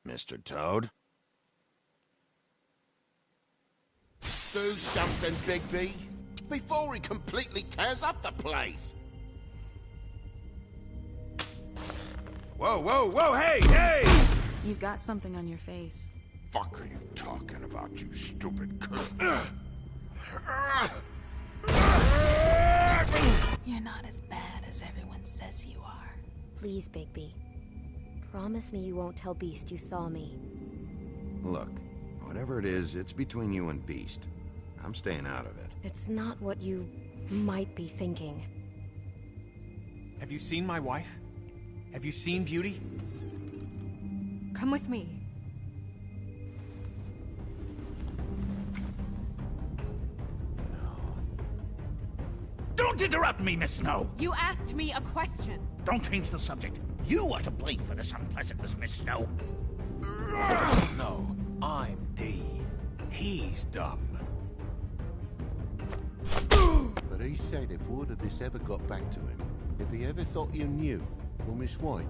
Mr. Toad? Do something, Bigby, before he completely tears up the place. Whoa, whoa, whoa, hey, hey! You've got something on your face. Fuck are you talking about, you stupid You're not as bad as everyone says you are. Please, Bigby. Promise me you won't tell Beast you saw me. Look, whatever it is, it's between you and Beast. I'm staying out of it. It's not what you might be thinking. Have you seen my wife? Have you seen Beauty? Come with me. Don't interrupt me, Miss Snow! You asked me a question. Don't change the subject. You are to blame for this unpleasantness, Miss Snow. No, I'm D. He's dumb. But he said if word of this ever got back to him, if he ever thought you knew, or Miss White,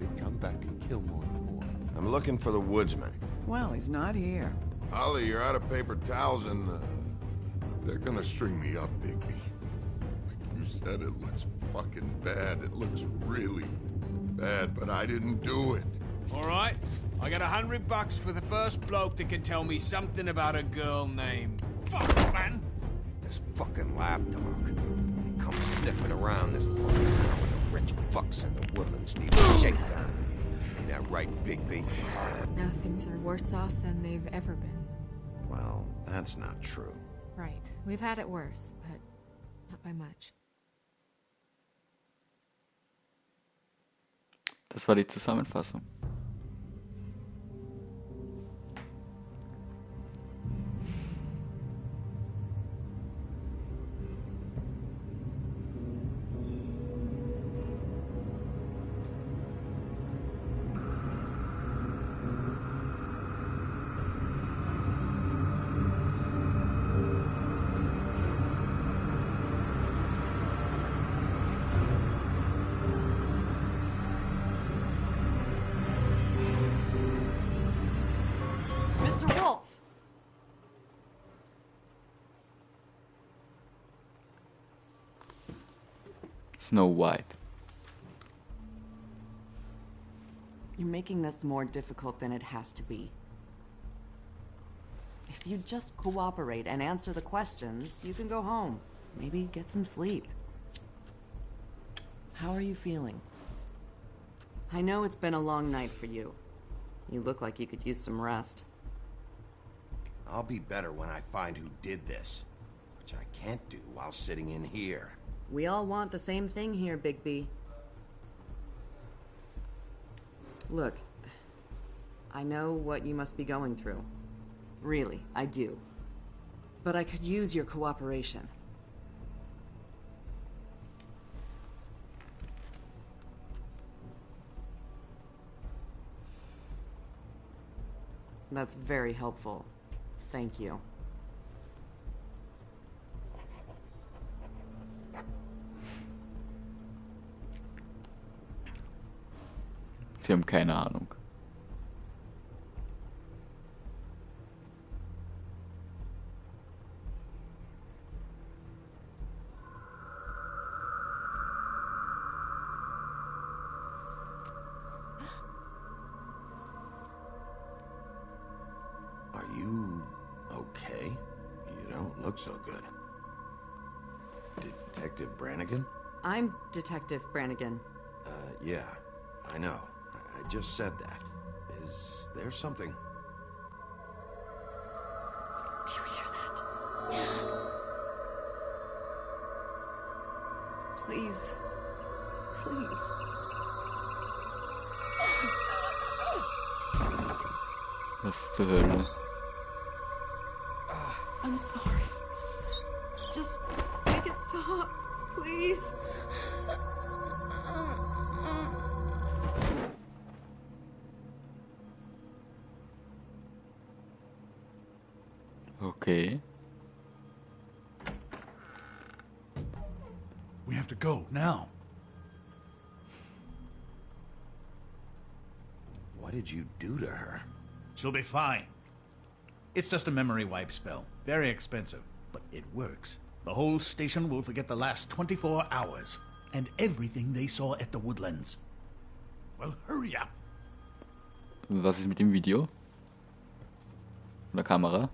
he'd come back and kill my boy. I'm looking for the woodsman. Well, he's not here. Holly, you're out of paper towels and, they're gonna string me up, Bigby. Like you said, it looks fucking bad. It looks really bad, but I didn't do it. Alright, I got $100 for the first bloke that can tell me something about a girl named... Fuck, man! This fucking lapdog. He comes sniffing around this place now with the rich fucks and the woodlands need a shakedown. Ain't that right, Bigby? Now things are worse off than they've ever been. Well, that's not true. Right. We've had it worse, but not by much. Das war die Zusammenfassung. Snow White. You're making this more difficult than it has to be. If you just cooperate and answer the questions, you can go home. Maybe get some sleep. How are you feeling? I know it's been a long night for you. You look like you could use some rest. I'll be better when I find who did this, which I can't do while sitting in here. We all want the same thing here, Bigby. Look, I know what you must be going through. Really, I do. But I could use your cooperation. That's very helpful. Thank you. Sie haben keine Ahnung. Are you okay? You don't look so good. Detective Brannigan? I'm Detective Brannigan. Yeah, I know. I just said that. Is there something? Do you hear that? Please. Please. Was zur Hölle? I'm sorry. Just make it stop, please. Okay. We have to go, now. What did you do to her? She'll be fine. It's just a memory wipe spell. Very expensive, but it works. The whole station will forget the last 24 hours and everything they saw at the Woodlands. Well, hurry up. Was ist mit dem Video? Von der Kamera?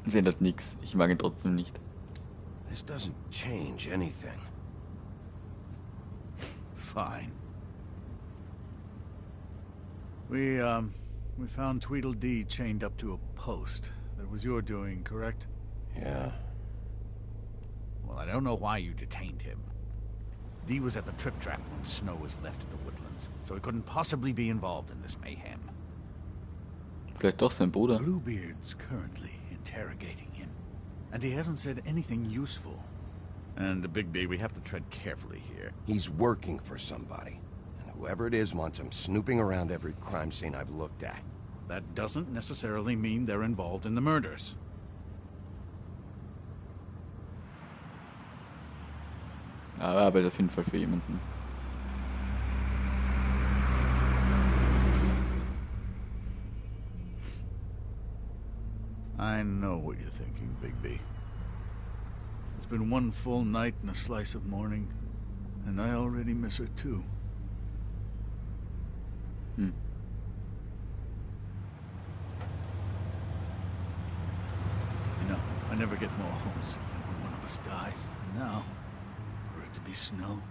Sie ändert nichts. Ich mag ihn trotzdem nicht. This doesn't change anything. Fine. We found Tweedledee chained up to a post. That was your doing, correct? Yeah. Well, I don't know why you detained him. Dee was at the trip trap when Snow was left at the Woodlands, so he couldn't possibly be involved in this mayhem. Vielleicht doch sein Bruder. Bluebeard's currently interrogating him, and he hasn't said anything useful. And Bigby, we have to tread carefully here. He's working for somebody, and whoever it is wants him snooping around every crime scene I've looked at. That doesn't necessarily mean they're involved in the murders. Aber er arbeitet auf jeden Fall für jemanden. I know what you're thinking, Bigby. It's been one full night and a slice of morning, and I already miss her too. You know, I never get more homesick than when one of us dies. And now, for it to be Snow,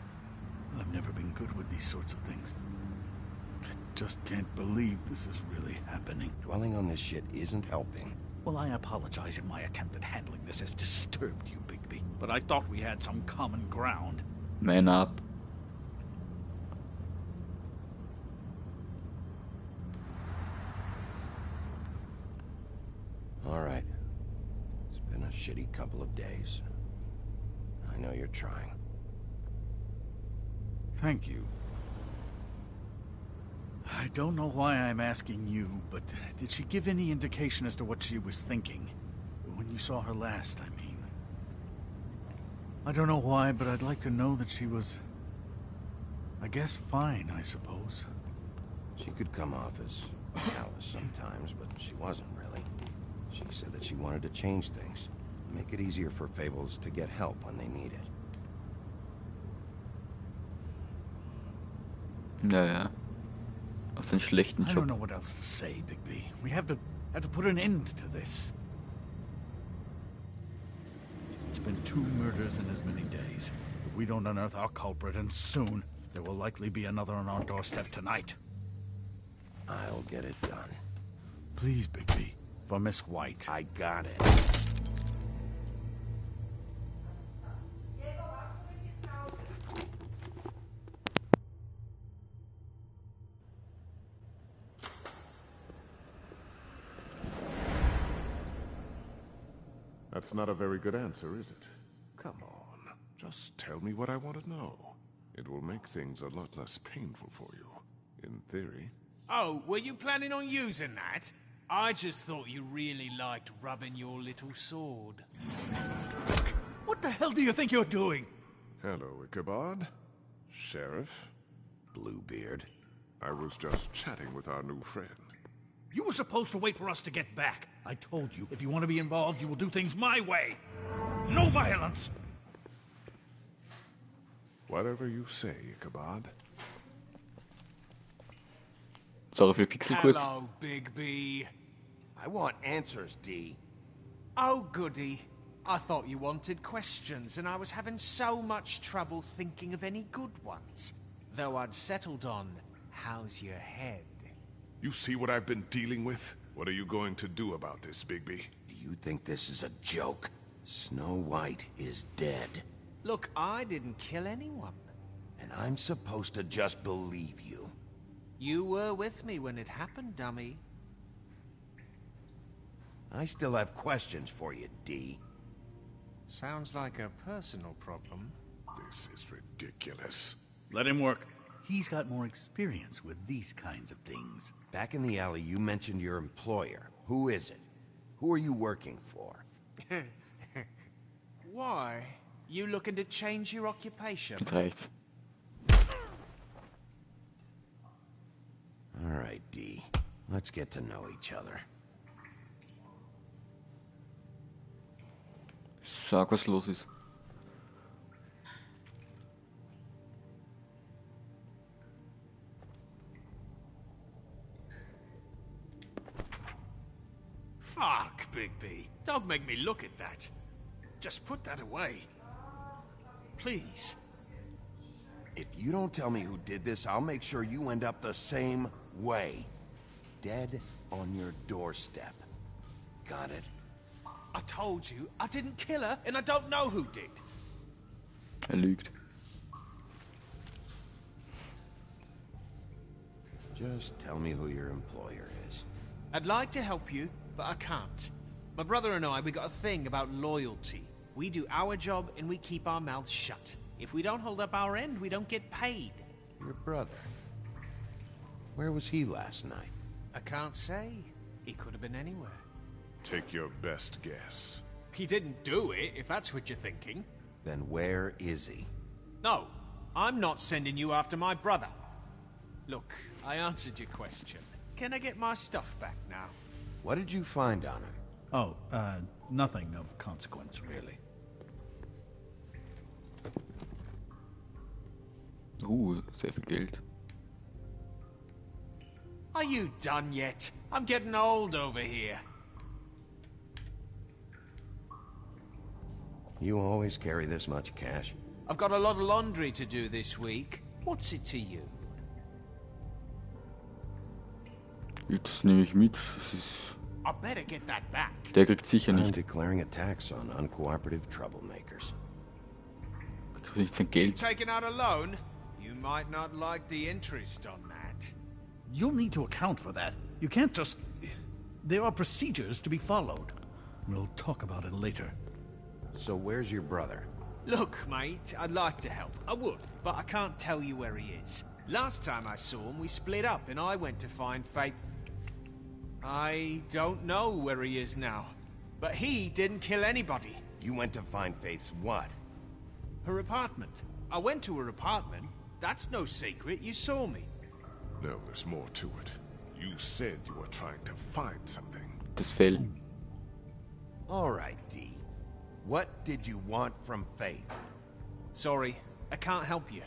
I've never been good with these sorts of things. I just can't believe this is really happening. Dwelling on this shit isn't helping. Well, I apologize if my attempt at handling this has disturbed you, Bigby. But I thought we had some common ground. Man up. All right. It's been a shitty couple of days. I know you're trying. Thank you. I don't know why I'm asking you, but did she give any indication as to what she was thinking? When you saw her last, I mean. I don't know why, but I'd like to know that she was... I guess fine, I suppose. She could come off as callous sometimes, but she wasn't really. She said that she wanted to change things. Make it easier for Fables to get help when they need it. Naja. Auf den schlechten I Job. don't know what else to say, Bigby. We have to put an end to this. It's been 2 murders in as many days. If we don't unearth our culprit, and soon, there will likely be another on our doorstep tonight. I'll get it done. Please, Bigby. For Miss White. I got it. That's not a very good answer, is it? Come on, just tell me what I want to know. It will make things a lot less painful for you, in theory. Oh, were you planning on using that? I just thought you really liked rubbing your little sword. What the hell do you think you're doing? Hello, Ichabod. Sheriff. Bluebeard. I was just chatting with our new friend. You were supposed to wait for us to get back. I told you, if you want to be involved, you will do things my way. No violence! Whatever you say, Ichabod. Sorry für Pixel kurz. Hello, Bigby. I want answers, D. Oh, goody. I thought you wanted questions, and I was having so much trouble thinking of any good ones. Though I'd settled on, how's your head? You see what I've been dealing with? What are you going to do about this, Bigby? Do you think this is a joke? Snow White is dead. Look, I didn't kill anyone. And I'm supposed to just believe you. You were with me when it happened, dummy. I still have questions for you, D. Sounds like a personal problem. This is ridiculous. Let him work. He's got more experience with these kinds of things. Back in the alley, you mentioned your employer. Who is it? Who are you working for? Why? You looking to change your occupation? Jetzt reicht's. All right, D. Let's get to know each other. Sag, was los ist. Fuck, Bigby. Don't make me look at that. Just put that away. Please. If you don't tell me who did this, I'll make sure you end up the same way. Dead on your doorstep. Got it? I told you I didn't kill her, and I don't know who did. Lügt. Just tell me who your employer is. I'd like to help you, but I can't. My brother and I, we got a thing about loyalty. We do our job and we keep our mouths shut. If we don't hold up our end, we don't get paid. Your brother. Where was he last night? I can't say. He could have been anywhere. Take your best guess. He didn't do it, if that's what you're thinking. Then where is he? No, I'm not sending you after my brother. Look, I answered your question. Can I get my stuff back now? What did you find on her? Oh, nothing of consequence, really. Sehr viel Geld. Are you done yet? I'm getting old over here. You always carry this much cash? I've got a lot of laundry to do this week. What's it to you? Das nehme ich mit. Das ist... I better get that back. Der kriegt sicher I'm nicht. declaring a tax on uncooperative troublemakers. Kriegt nicht sein You Geld. taking out a loan? You might not like the interest on that. You'll need to account for that. You can't just... There are procedures to be followed. We'll talk about it later. So where's your brother? Look, mate, I'd like to help. I would, but I can't tell you where he is. Last time I saw him, we split up and I went to find Faith. I don't know where he is now. But he didn't kill anybody. You went to find Faith's what? Her apartment. I went to her apartment. That's no secret. You saw me. No, there's more to it. You said you were trying to find something. Das Fell. All right, D. What did you want from Faith? Sorry, I can't help you.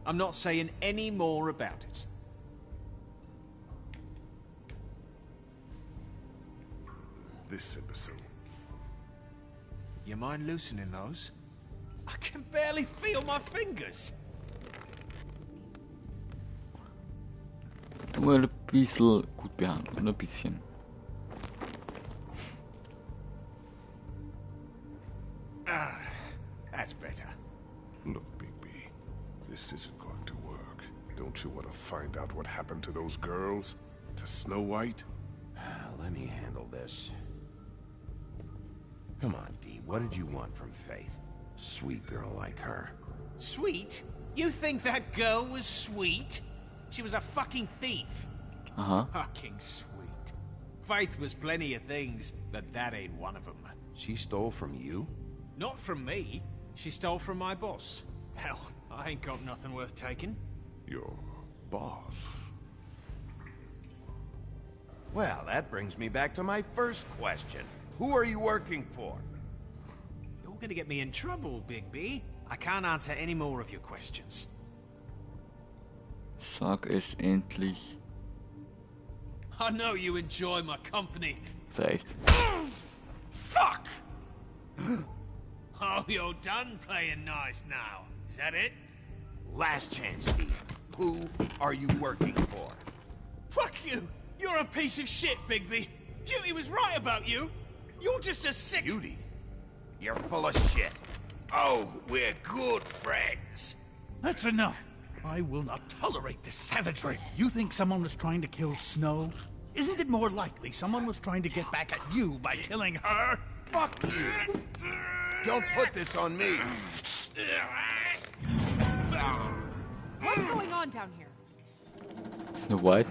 I'm not saying any more about it. This imbecile. You mind loosening those? I can barely feel my fingers. Tu mal ein bisschen gut behandeln. Ein bisschen. Ah, that's better. Look, Bigby, this isn't going to work. Don't you want to find out what happened to those girls? To Snow White? Let me handle this. Come on, D. What did you want from Faith? Sweet girl like her. Sweet? You think that girl was sweet? She was a fucking thief. Aha. Fucking sweet. Faith was plenty of things, but that ain't one of them. She stole from you? Not from me. She stole from my boss. Hell, I ain't got nothing worth taking. Your boss? Well, that brings me back to my first question. Who are you working for? You're gonna get me in trouble, Bigby. I can't answer any more of your questions. Sag es endlich. I know you enjoy my company. Zeg echt. Fuck! Oh, you're done playing nice now. Is that it? Last chance, Steve. Who are you working for? Fuck you! You're a piece of shit, Bigby! Beauty was right about you! You're just a sick... Beauty? You're full of shit. Oh, we're good friends. That's enough. I will not tolerate this savagery. You think someone was trying to kill Snow? Isn't it more likely someone was trying to get back at you by killing her? Fuck you! Don't put this on me! What's going on down here? Snow White.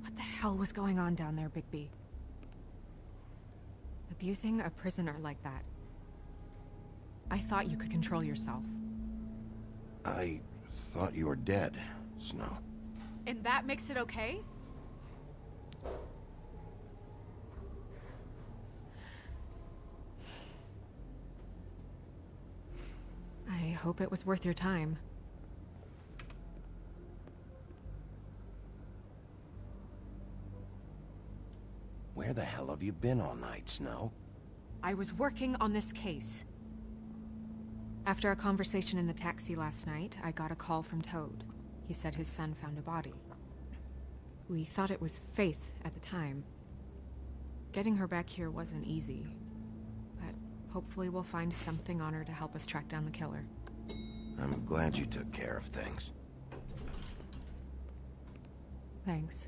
What the hell was going on down there, Bigby? Abusing a prisoner like that. I thought you could control yourself. I thought you were dead, Snow. And that makes it okay? I hope it was worth your time. Where the hell have you been all night, Snow? I was working on this case. After a conversation in the taxi last night, I got a call from Toad. He said his son found a body. We thought it was Faith at the time. Getting her back here wasn't easy, but hopefully we'll find something on her to help us track down the killer. I'm glad you took care of things. Thanks.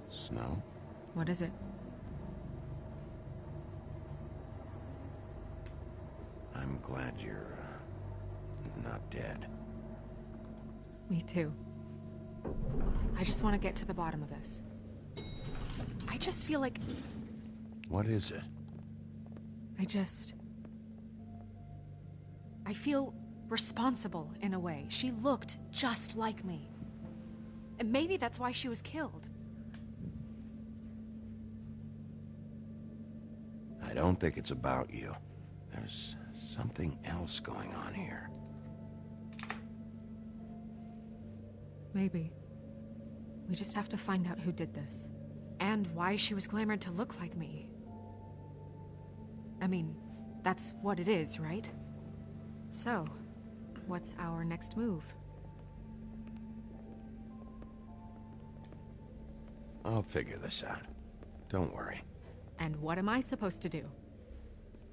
Snow? What is it? I'm glad you're not dead. Me too. I just want to get to the bottom of this. I just feel like... What is it? I feel responsible in a way. She looked just like me. And maybe that's why she was killed. I don't think it's about you. There's something else going on here. Maybe. We just have to find out who did this. And why she was glamored to look like me. I mean, that's what it is, right? So, what's our next move? I'll figure this out. Don't worry. And what am I supposed to do?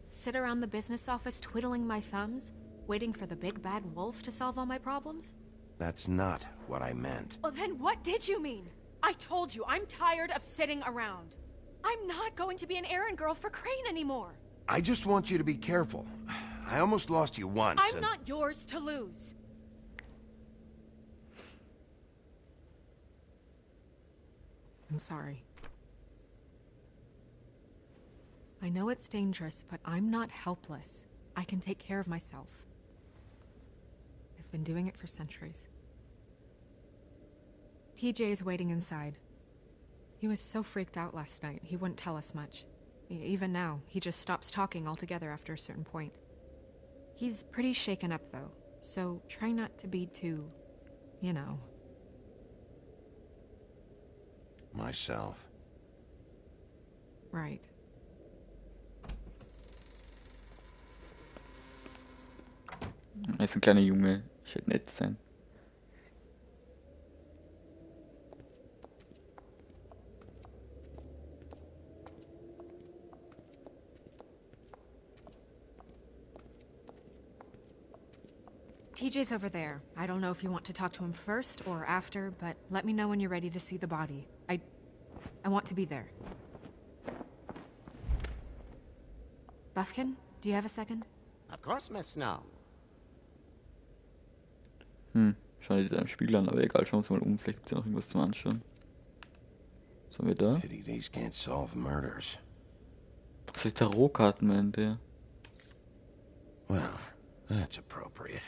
Sit around the business office twiddling my thumbs, waiting for the big bad wolf to solve all my problems? That's not what I meant. Well, then what did you mean? I told you, I'm tired of sitting around. I'm not going to be an errand girl for Crane anymore. I just want you to be careful. I almost lost you once. I'm not yours to lose. I'm sorry. I know it's dangerous, but I'm not helpless. I can take care of myself. I've been doing it for centuries. TJ is waiting inside. He was so freaked out last night, he wouldn't tell us much. Even now, he just stops talking altogether after a certain point. He's pretty shaken up, though, so try not to be too, you know. myself. Right. Er ist ein kleiner Junge. Ich hätte nett sein. TJ's over there. I don't know if you want to talk to him first or after, but let me know when you're ready to see the body. I want to be there. Buffkin, do you have a second? Of course, Miss Snow. Schau dir deinen Spiegel an, aber egal, schauen wir uns mal um. Vielleicht gibt es ja noch irgendwas zum Anschauen. Was haben wir da? Pity these can't solve murders. Das sind Tarotkarten, meint der. Well, that's appropriate.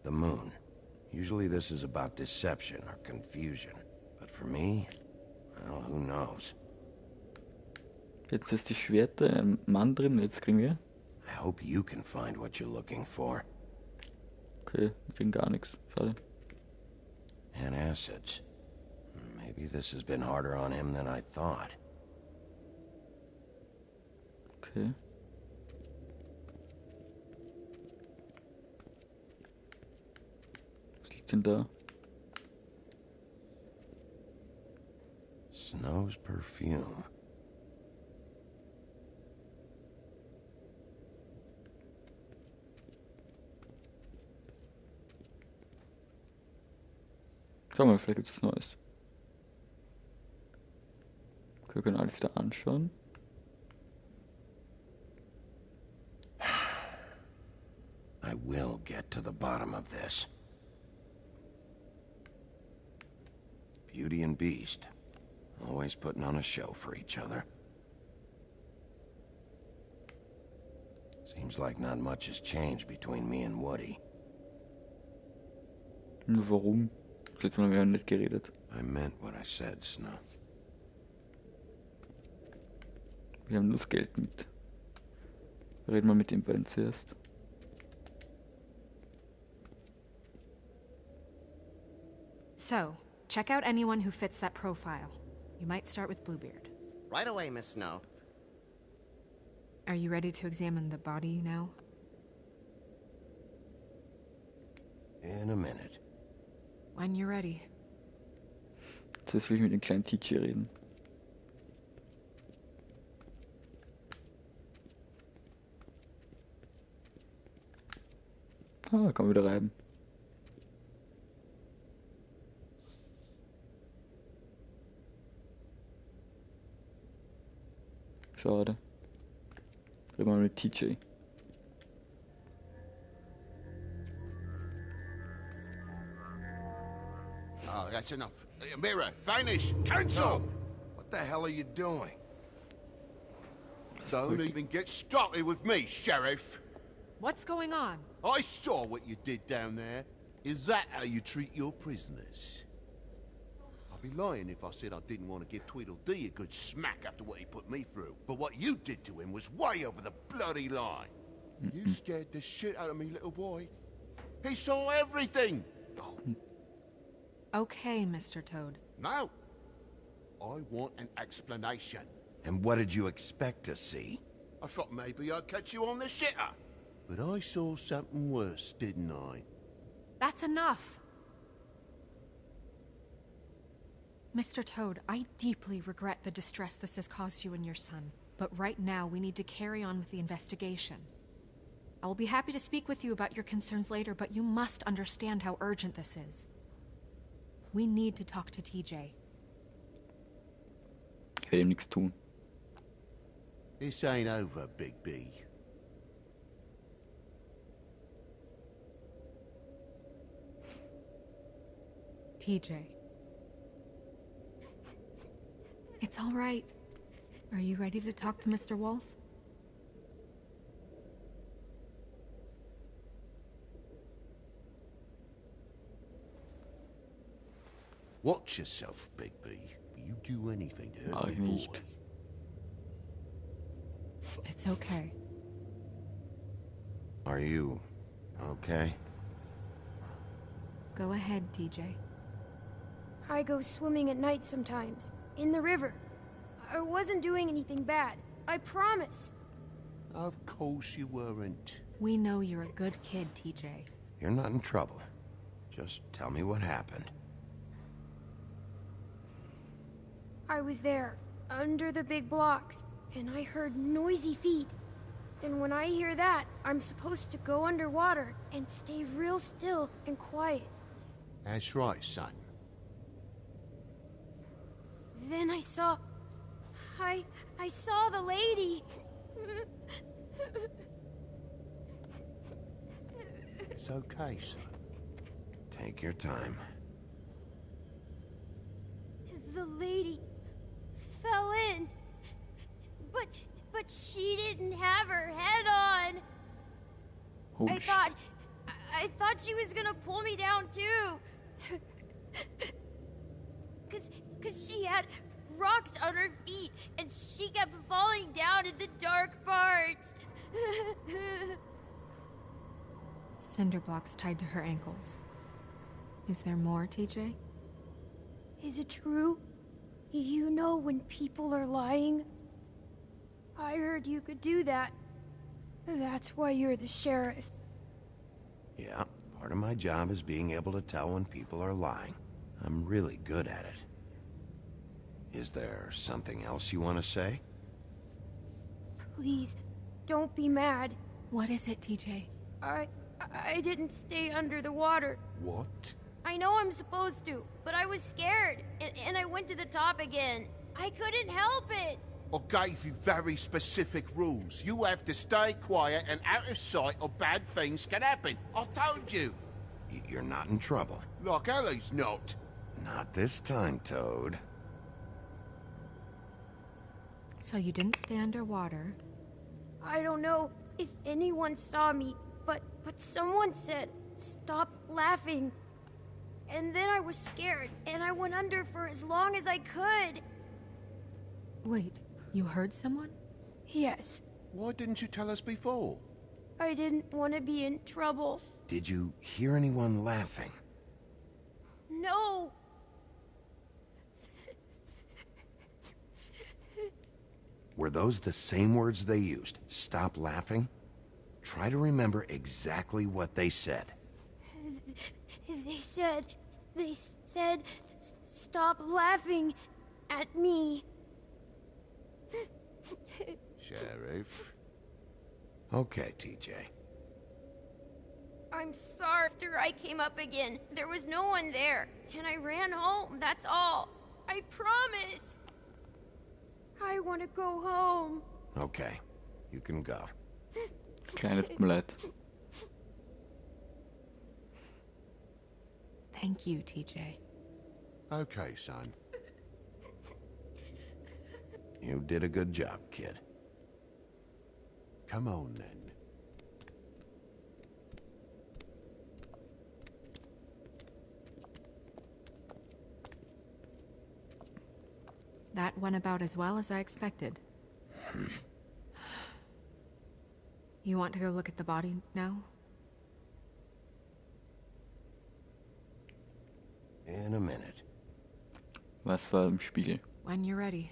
The moon. Usually this is about deception or confusion. But for me, well, who knows? Jetzt ist die Schwerter, ein Mann drin, jetzt kriegen wir. I hope you can find what you're looking for. Okay, wir kriegen gar nichts. Schade. And acids. Maybe this has been harder on him than I thought. Okay. Was liegt denn da? Snow's perfume. Schau mal, vielleicht gibt es was Neues. Okay, wir können alles wieder anschauen. I will get to the bottom of this. Beauty and Beast. Always putting on a show for each other. Seems like not much has changed between me and Woody. Nur warum? Das letzte Mal haben wir nicht geredet. I meant what I said, Snow. Wir haben nur das Geld mit. Reden wir mit den beiden zuerst. So, check out anyone who fits that profile. You might start with Bluebeard. Right away, Miss Snow. Are you ready to examine the body now? In a minute. When you're ready. Zuerst will ich mit dem kleinen TJ reden. Ah, kann wieder reiben. Schade. Reden wir mal mit TJ. Oh, that's enough. Mirror, vanish, cancel! No. What the hell are you doing? Don't even get started with me, Sheriff. What's going on? I saw what you did down there. Is that how you treat your prisoners? I'd be lying if I said I didn't want to give Tweedledee a good smack after what he put me through. But what you did to him was way over the bloody line. You scared the shit out of me, little boy. He saw everything. Okay, Mr. Toad. Now, I want an explanation. And what did you expect to see? I thought maybe I'd catch you on the shitter. But I saw something worse, didn't I? That's enough! Mr. Toad, I deeply regret the distress this has caused you and your son. But right now, we need to carry on with the investigation. I will be happy to speak with you about your concerns later, but you must understand how urgent this is. We need to talk to TJ. Ich werde ihm nichts tun. This ain't over, Big B. TJ. It's all right. Are you ready to talk to Mr. Wolf? Watch yourself, Big B. You do anything to hurt me, boy. It's okay. Are you okay? Go ahead, TJ. I go swimming at night sometimes, in the river. I wasn't doing anything bad, I promise. Of course you weren't. We know you're a good kid, TJ. You're not in trouble. Just tell me what happened. I was there, under the big blocks, and I heard noisy feet. And when I hear that, I'm supposed to go underwater and stay real still and quiet. That's right, son. Then I saw the lady. It's okay, son. Take your time. The lady fell in. But she didn't have her head on. Oh, I thought she was gonna pull me down too. Cause she had rocks on her feet and she kept falling down in the dark parts. Cinder blocks tied to her ankles. Is there more, TJ? Is it true? You know when people are lying? I heard you could do that. That's why you're the sheriff. Yeah, part of my job is being able to tell when people are lying. I'm really good at it. Is there something else you want to say? Please, don't be mad. What is it, TJ? I didn't stay under the water. What? I know I'm supposed to, but I was scared, and I went to the top again. I couldn't help it. I gave you very specific rules. You have to stay quiet and out of sight or bad things can happen. I've told you. You're not in trouble. Like Ellie's not. Not this time, Toad. So you didn't stay underwater. I don't know if anyone saw me, but someone said, "Stop laughing." And then I was scared, and I went under for as long as I could. Wait, you heard someone? Yes. Why didn't you tell us before? I didn't want to be in trouble. Did you hear anyone laughing? No. Were those the same words they used? Stop laughing? Try to remember exactly what they said. They said, "Stop laughing at me." Sheriff. Okay, TJ. I'm sorry. After I came up again, there was no one there, and I ran home, that's all. I promise. I want to go home. Okay, you can go. Kleines Ballett. Thank you, TJ. Okay, son. You did a good job, kid. Come on, then. That went about as well as I expected. You want to go look at the body now? In a minute. Was war im Spiegel? When you're ready.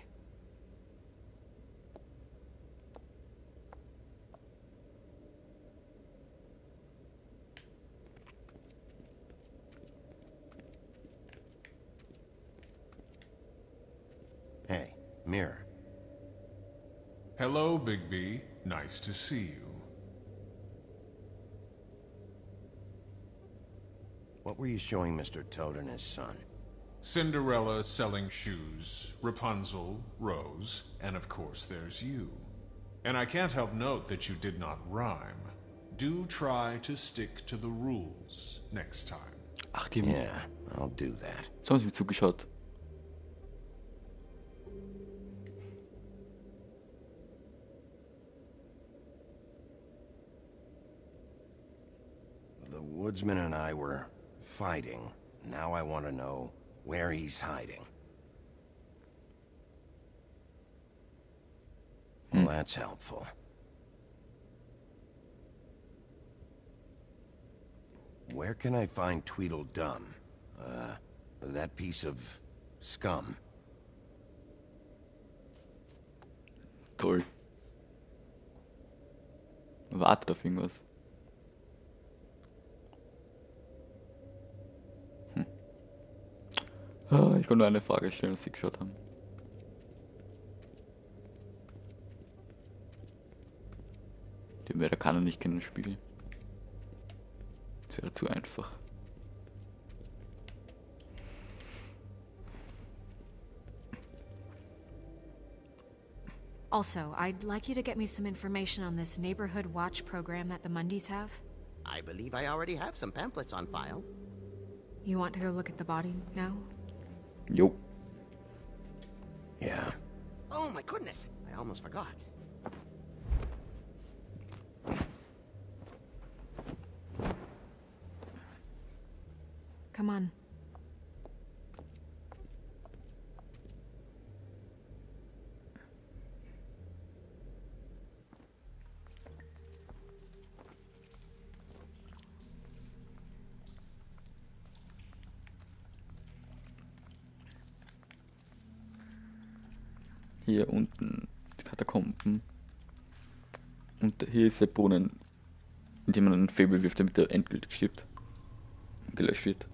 Hey, mirror. Hello, Bigby. Nice to see you. What were you showing Mr. Toad and his son? Cinderella selling shoes, Rapunzel, Rose, and of course there's you. And I can't help note that you did not rhyme. Do try to stick to the rules next time. Ach, die Yeah, I'll do that. So haben sie mir zugeschaut. The woodsman and I were fighting. Now I want to know where he's hiding. Well, that's helpful. Where can I find Tweedledum? That piece of scum. Toll. Wartet auf irgendwas. Ich konnte nur eine Frage stellen, was sie geschaut haben. Den Mörder kann er nicht kennen, Spiegel. Das wäre zu einfach. Also, I'd like you to get me some information on this neighborhood watch program that the Mundys have. I believe I already have some pamphlets on file. You want to go look at the body now? Jo. Yeah. Oh my goodness, I almost forgot. Come on. Hier unten die Katakomben. Und hier ist der Brunnen, in dem man einen Fabel wirft, damit er endgültig stirbt. Und gelöscht wird.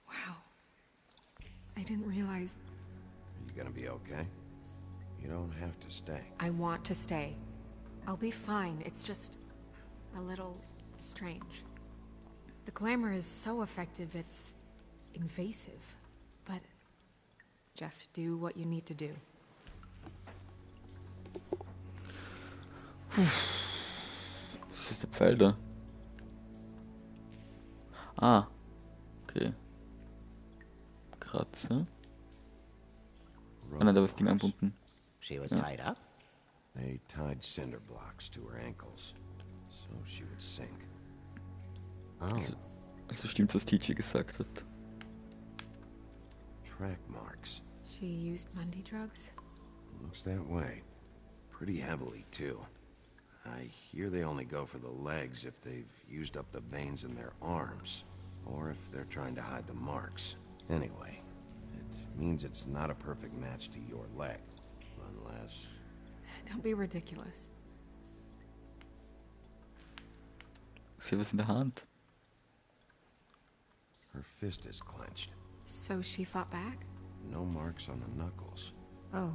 Wow. I didn't realize. Are you gonna be okay? You don't have to stay. I want to stay. I'll be fine. It's just a little strange. The glamour is so effective, it's invasive. But just do what you need to do. Was ist der Pfeil da? Ah. Okay. Kratzer. Ah nein, da war das Ding angebunden. She was tied up? They tied cinder blocks to her ankles, so she would sink. Also stimmt, was TJ gesagt hat. Track marks. She used Mundy drugs? Looks that way. Pretty heavily, too. I hear they only go for the legs if they've used up the veins in their arms, or if they're trying to hide the marks. Anyway, it means it's not a perfect match to your leg, unless... Don't be ridiculous. Sie hat was in der Hand. Her fist is clenched. So she fought back? No marks on the knuckles. Oh.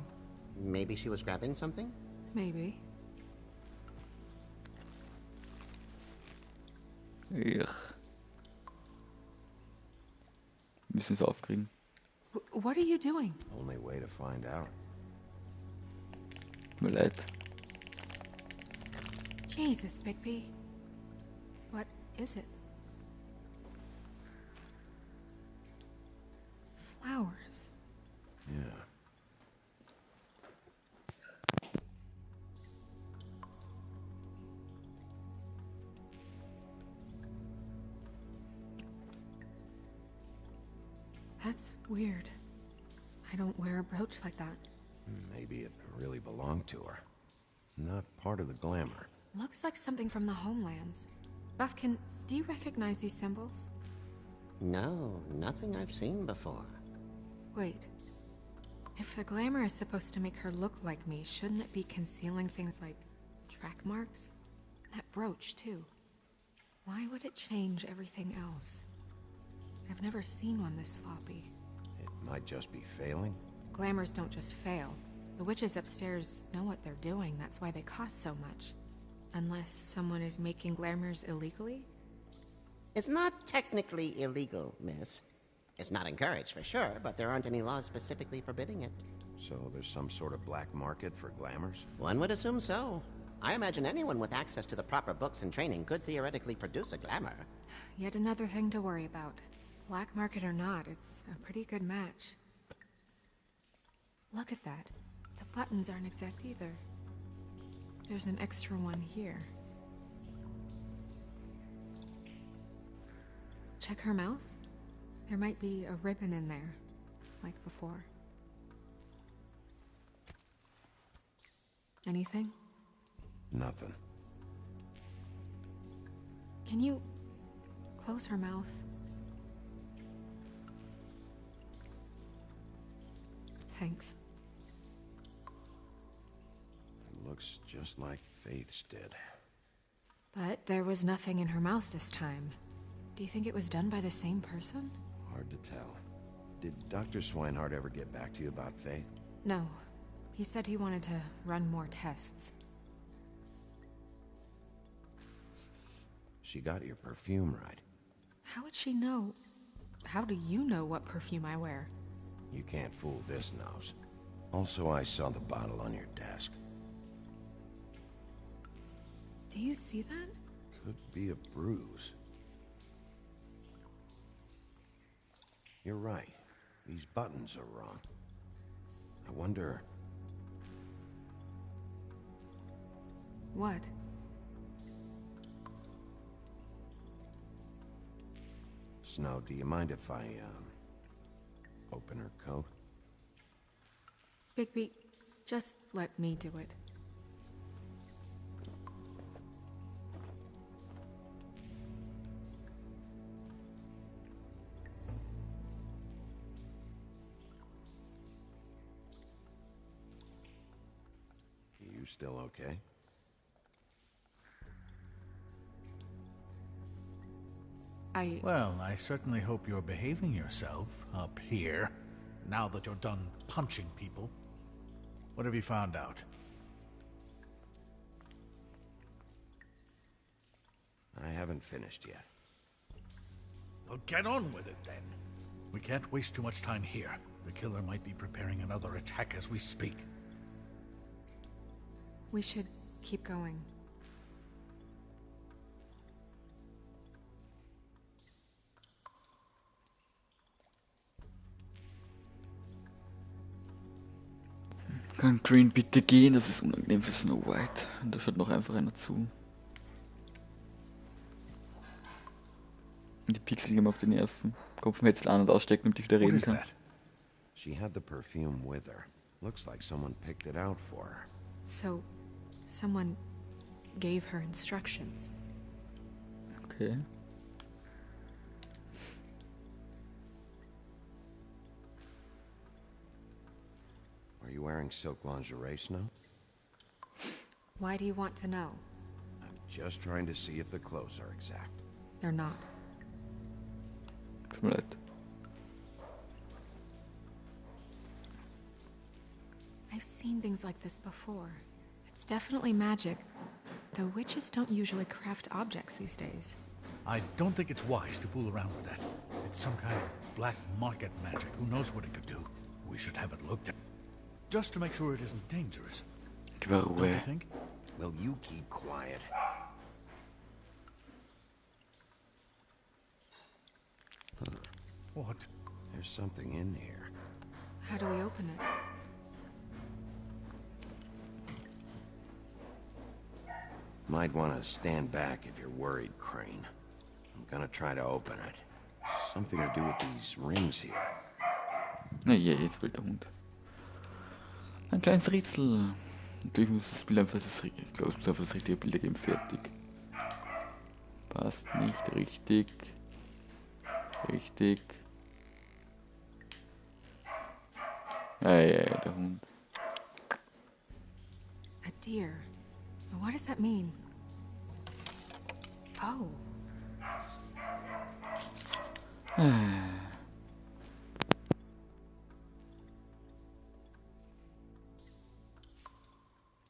Maybe she was grabbing something? Maybe. Wir müssen es aufkriegen. What are you doing? Only way to find out. Tut mir leid. Jesus, Bigby. What is it? Flowers. Yeah. That's weird. I don't wear a brooch like that. Maybe it really belonged to her. Not part of the glamour. Looks like something from the homelands. Buffkin, do you recognize these symbols? No, nothing I've seen before. Wait. If the glamour is supposed to make her look like me, shouldn't it be concealing things like track marks? That brooch, too. Why would it change everything else? I've never seen one this sloppy. It might just be failing. Glamours don't just fail. The witches upstairs know what they're doing, that's why they cost so much. Unless someone is making glamours illegally? It's not technically illegal, miss. It's not encouraged for sure, but there aren't any laws specifically forbidding it. So there's some sort of black market for glamours? One would assume so. I imagine anyone with access to the proper books and training could theoretically produce a glamour. Yet another thing to worry about. Black market or not, it's a pretty good match. Look at that. The buttons aren't exact either. There's an extra one here. Check her mouth. There might be a ribbon in there, like before. Anything? Nothing. Can you close her mouth? Thanks. It looks just like Faith's did. But there was nothing in her mouth this time. Do you think it was done by the same person? Hard to tell. Did Dr. Swinehart ever get back to you about Faith? No. He said he wanted to run more tests. She got your perfume right. How would she know? How do you know what perfume I wear? You can't fool this nose. Also, I saw the bottle on your desk. Do you see that? Could be a bruise. You're right. These buttons are wrong. I wonder... What? Snow, do you mind if I, open her coat? Bigby, just let me do it. You still okay? Well, I certainly hope you're behaving yourself up here, now that you're done punching people. What have you found out? I haven't finished yet. Well, get on with it, then. We can't waste too much time here. The killer might be preparing another attack as we speak. We should keep going. Kann Green bitte gehen? Das ist unangenehm für Snow White. Und da schaut noch einfach einer zu. Und die Pixel gehen mir auf die Nerven. Kopf vom Hetzel an und ausstecken, damit ich wieder reden kann. She had the perfume with her. Looks like someone picked it out for her. So, someone gave her instructions. Okay. Are you wearing silk lingerie, Snow? Why do you want to know? I'm just trying to see if the clothes are exact. They're not. Tut mir leid. I've seen things like this before. It's definitely magic, though witches don't usually craft objects these days. I don't think it's wise to fool around with that. It's some kind of black market magic. Who knows what it could do? We should have it looked at. Just to make sure it isn't dangerous. Don't you think? Will you keep quiet? What? There's something in here. How do we open it? Might want to stand back if you're worried, Crane. I'm gonna try to open it. Something to do with these rings here. Naja, jetzt will der Hund. Ein kleines Rätsel. Natürlich muss das Bild einfach das richtige Bild geben. Fertig. Passt nicht. Richtig. Richtig. Ja, der Hund. A deer. What does that mean? Oh.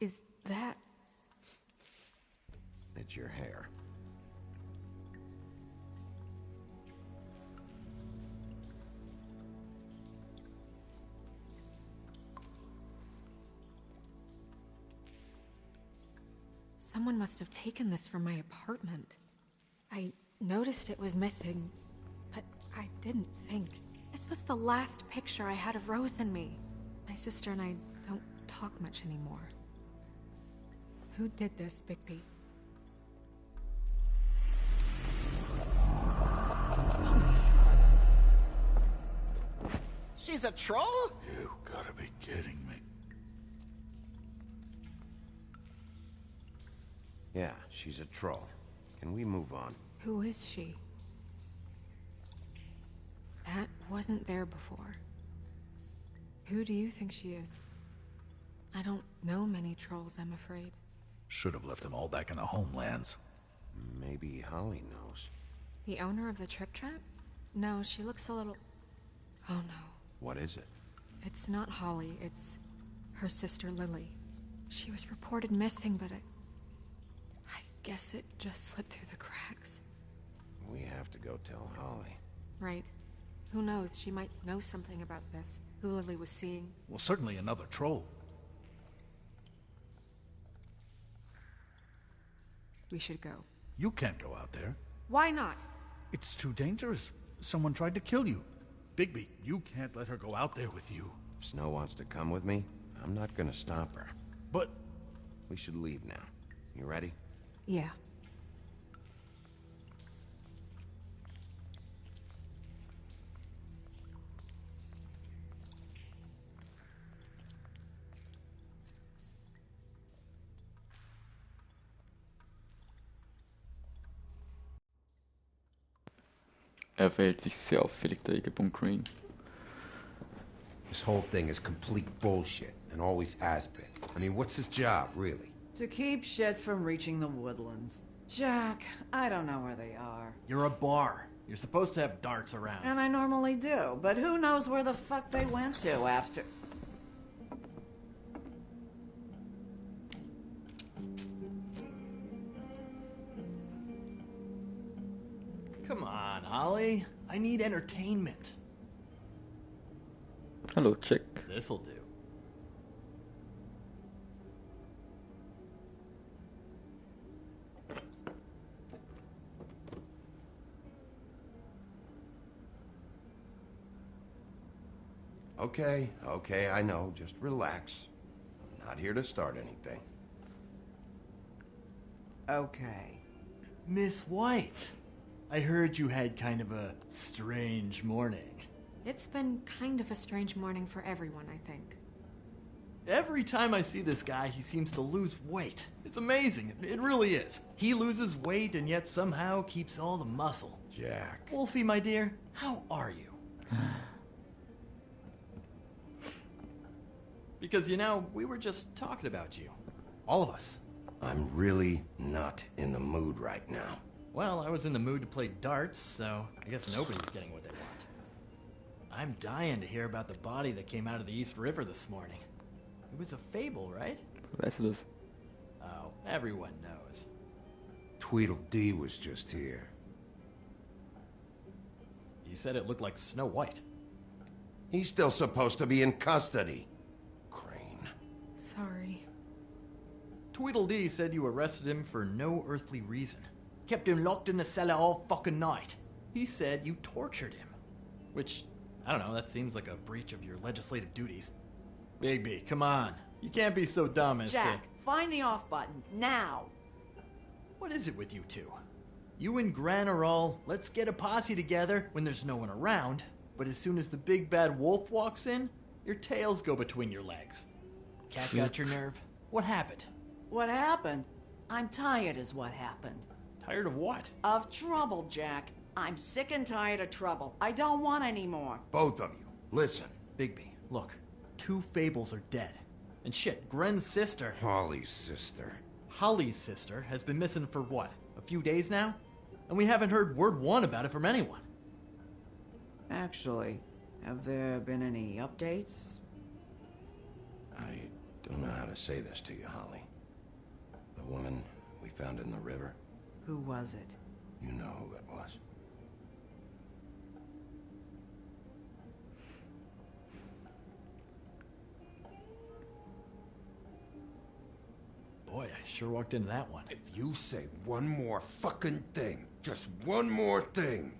Is that... It's your hair. Someone must have taken this from my apartment. I noticed it was missing, but I didn't think. This was the last picture I had of Rose and me. My sister and I don't talk much anymore. Who did this, Bigby? She's a troll? You gotta be kidding me. Yeah, she's a troll. Can we move on? Who is she? That wasn't there before. Who do you think she is? I don't know many trolls, I'm afraid. Should have left them all back in the homelands. Maybe Holly knows. The owner of the Trip Trap? No, she looks a little... Oh no. What is it? It's not Holly, it's her sister Lily. She was reported missing, but I guess it just slipped through the cracks. We have to go tell Holly. Right. Who knows, she might know something about this. Who Lily was seeing. Well, certainly another troll. We should go. You can't go out there. Why not? It's too dangerous. Someone tried to kill you. Bigby, you can't let her go out there with you. If Snow wants to come with me, I'm not gonna stop her. But... We should leave now. You ready? Yeah. Er verhält sich sehr auffällig, der Egelpunkt Green. This whole thing is complete bullshit, and always has been. I mean, what's his job, really? To keep shit from reaching the woodlands. Jack, I don't know where they are. You're a bar. You're supposed to have darts around. And I normally do, but who knows where the fuck they went to after... Come on, Holly. I need entertainment. Hallo, check. This'll do. Okay, I know. Just relax. I'm not here to start anything. Okay. Miss White, I heard you had kind of a strange morning. It's been kind of a strange morning for everyone, I think. Every time I see this guy, he seems to lose weight. It's amazing. It really is. He loses weight and yet somehow keeps all the muscle. Jack. Wolfie, my dear, how are you? Because, you know, we were just talking about you. All of us. I'm really not in the mood right now. Well, I was in the mood to play darts, so I guess nobody's getting what they want. I'm dying to hear about the body that came out of the East River this morning. It was a fable, right? Weißt du das? Oh, everyone knows. Tweedledee was just here. He said it looked like Snow White. He's still supposed to be in custody. Sorry. Tweedledee said you arrested him for no earthly reason. Kept him locked in the cellar all fucking night. He said you tortured him. Which, I don't know, that seems like a breach of your legislative duties. Bigby, come on. You can't be so dumb as Jack, find the off button, now! What is it with you two? You and Gran are all, let's get a posse together when there's no one around, but as soon as the big bad wolf walks in, your tails go between your legs. Cat got your nerve? What happened? What happened? I'm tired is what happened. Tired of what? Of trouble, Jack. I'm sick and tired of trouble. I don't want any more. Both of you, listen. Bigby, look. 2 fables are dead. And shit, Gren's sister... Holly's sister. Holly's sister has been missing for what? A few days now? And we haven't heard word one about it from anyone. Actually, have there been any updates? I don't know how to say this to you, Holly. The woman we found in the river. Who was it? You know who it was. Boy, I sure walked into that one. If you say one more fucking thing, just one more thing.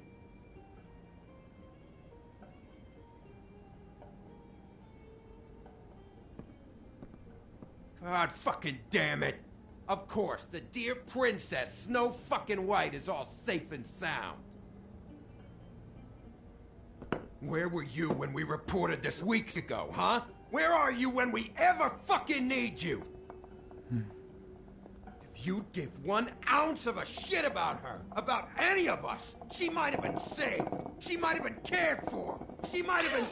God fucking damn it! Of course, the dear princess, Snow fucking White, is all safe and sound. Where were you when we reported this weeks ago, huh? Where are you when we ever fucking need you? If you'd give 1 ounce of a shit about her, about any of us, she might have been saved. She might have been cared for. She might have been...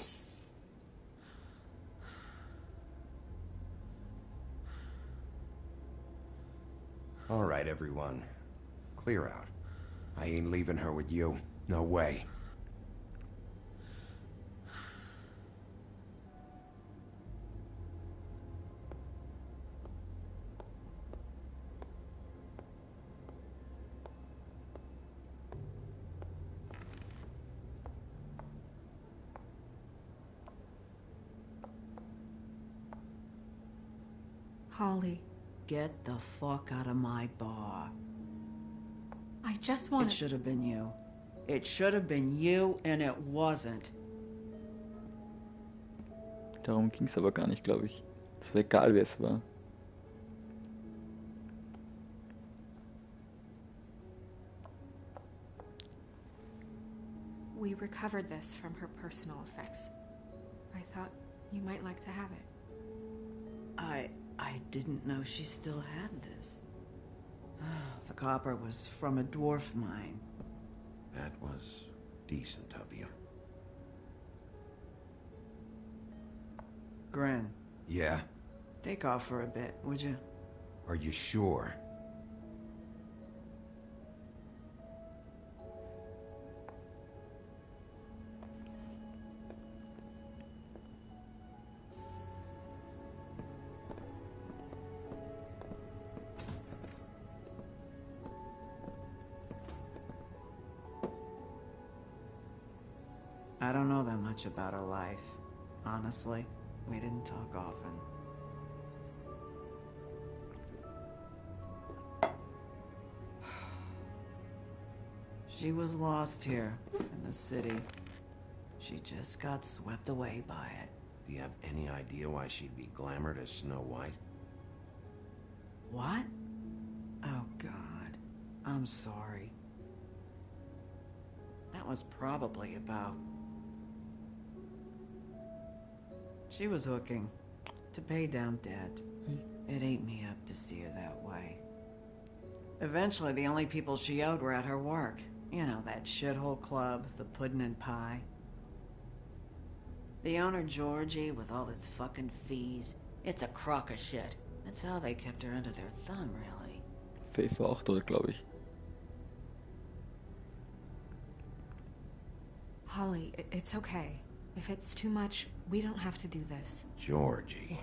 All right, everyone. Clear out. I ain't leaving her with you. No way. Holly, Get the fuck out of my bar. I just want It should have been you. It should have been you, and it wasn't. Darum ging es aber gar nicht, glaube ich. Es war egal, wer es war. We recovered this from her personal effects. I thought you might like to have it. I didn't know she still had this. The copper was from a dwarf mine. That was decent of you. Gren. Yeah? Take off for a bit, would you? Are you sure? I don't know that much about her life. Honestly, we didn't talk often. She was lost here, in the city. She just got swept away by it. Do you have any idea why she'd be glamored as Snow White? What? Oh, God. I'm sorry. That was probably about... She was hooking to pay down debt. It ate me up to see her that way. Eventually, the only people she owed were at her work. You know, that shithole club, the Puddin' and Pie. The owner, Georgie, with all his fucking fees, it's a crock of shit. That's how they kept her under their thumb, really. Faith war auch dort, glaube ich. Holly, it's okay. If it's too much, we don't have to do this. Georgie.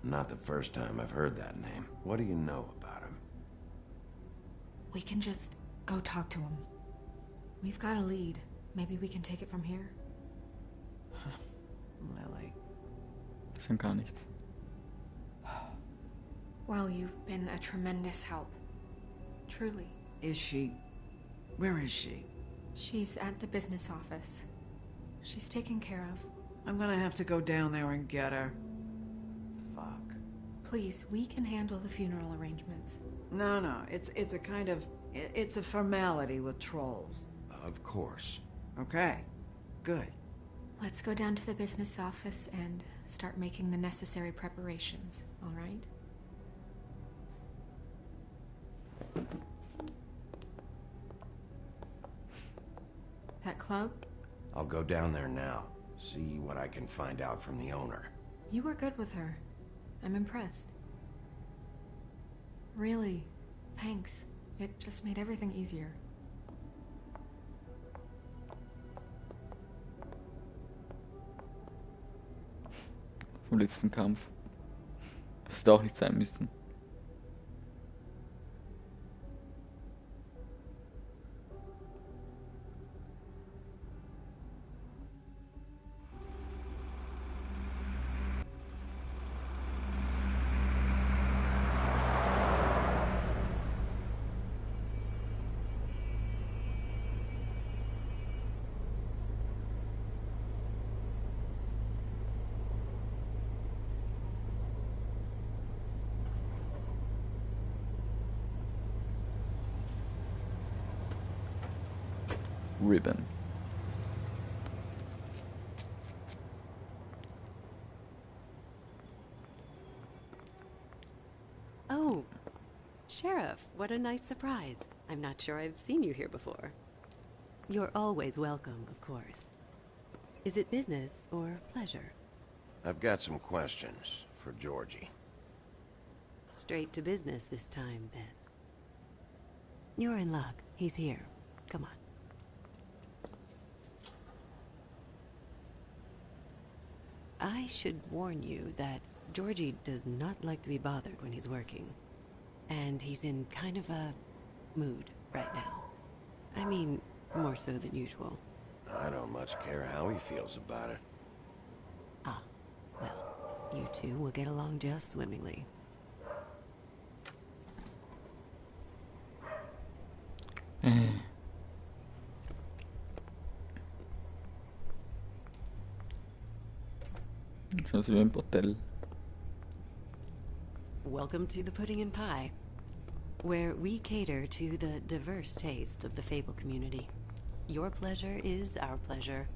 Not the first time I've heard that name. What do you know about him? We can just go talk to him. We've got a lead. Maybe we can take it from here. Lily. Das kann gar nichts. Well, you've been a tremendous help. Truly. Is she... Where is she? She's at the business office. She's taken care of. I'm gonna have to go down there and get her. Fuck. Please, we can handle the funeral arrangements. No, it's a kind of... It's a formality with trolls. Of course. Okay, good. Let's go down to the business office and start making the necessary preparations, all right? That club? I'll go down there now. See what I can find out from the owner. You were good with her. I'm impressed. Really, thanks. It just made everything easier. Vom letzten Kampf. Das hätte auch nicht sein müssen. Ribbon. Sheriff, what a nice surprise. I'm not sure I've seen you here before. You're always welcome, of course. Is it business or pleasure? I've got some questions for Georgie. Straight to business this time, then. You're in luck. He's here. Come on. I should warn you that Georgie does not like to be bothered when he's working. And he's in kind of a mood right now. I mean, more so than usual. I don't much care how he feels about it. Ah, well, you two will get along just swimmingly. Yo soy un portal. Welcome to the Pudding and Pie, where we cater to the diverse tastes of the Fable community. Your pleasure is our pleasure.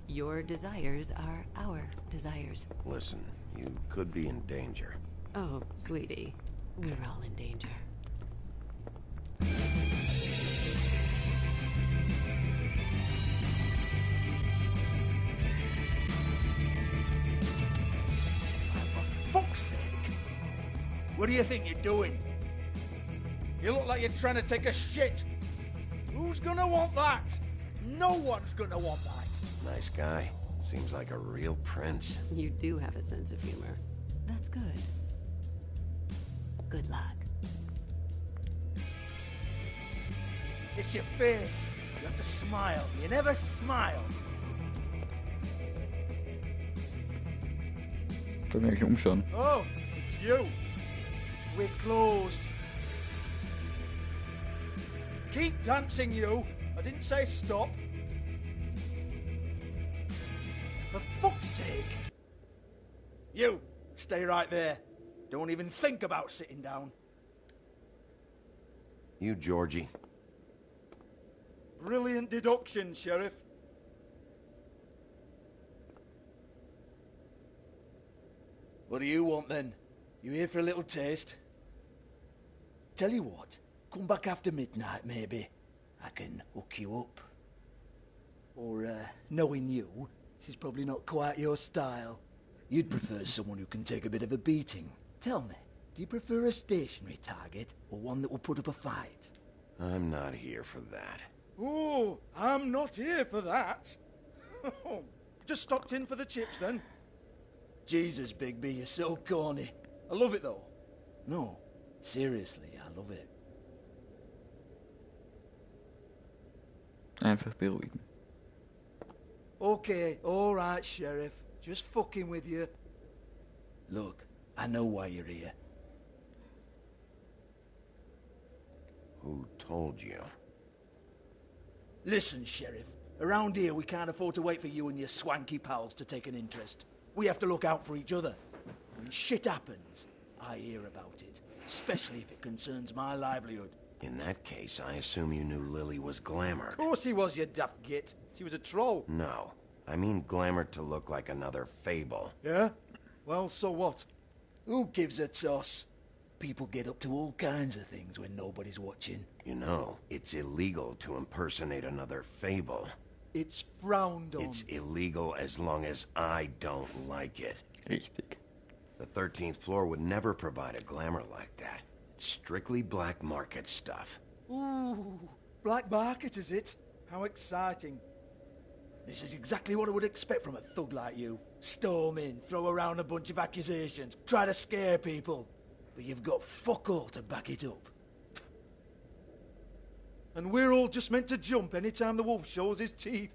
Your desires are our desires. Listen, you could be in danger. Oh, sweetie, we're all in danger. For fuck's sake! What do you think you're doing? You look like you're trying to take a shit. Who's gonna want that? No one's gonna want that. Nice guy. Seems like a real prince. You do have a sense of humor. That's good. Good luck. It's your face. You have to smile. You never smile. Soll mich eigentlich umschauen. Oh, it's you. We're closed. Keep dancing, you. I didn't say stop. For fuck's sake. You, stay right there. Don't even think about sitting down. You, Georgie. Brilliant deduction, Sheriff. What do you want, then? You here for a little taste? Tell you what, come back after midnight, maybe. I can hook you up. Or, knowing you, she's probably not quite your style. You'd prefer someone who can take a bit of a beating. Tell me, do you prefer a stationary target, or one that will put up a fight? I'm not here for that. Oh, I'm not here for that. Just stopped in for the chips, then. Jesus, Bigby, you're so corny. I love it, though. No, seriously, I love it. Einfach beruhigen. Okay, all right, Sheriff. Just fucking with you. Look, I know why you're here. Who told you? Listen, Sheriff. Around here, we can't afford to wait for you and your swanky pals to take an interest. We have to look out for each other. When shit happens, I hear about it. Especially if it concerns my livelihood. In that case, I assume you knew Lily was glamored. Of course she was, you daft git. She was a troll. No. I mean glamored to look like another fable. Yeah? Well, so what? Who gives a toss? People get up to all kinds of things when nobody's watching. You know, it's illegal to impersonate another fable. It's frowned on. It's illegal as long as I don't like it. Richtig. The 13th floor would never provide a glamour like that. It's strictly black market stuff. Ooh, black market, is it? How exciting. This is exactly what I would expect from a thug like you. Storm in, throw around a bunch of accusations, try to scare people. But you've got fuck all to back it up. And we're all just meant to jump any time the wolf shows his teeth.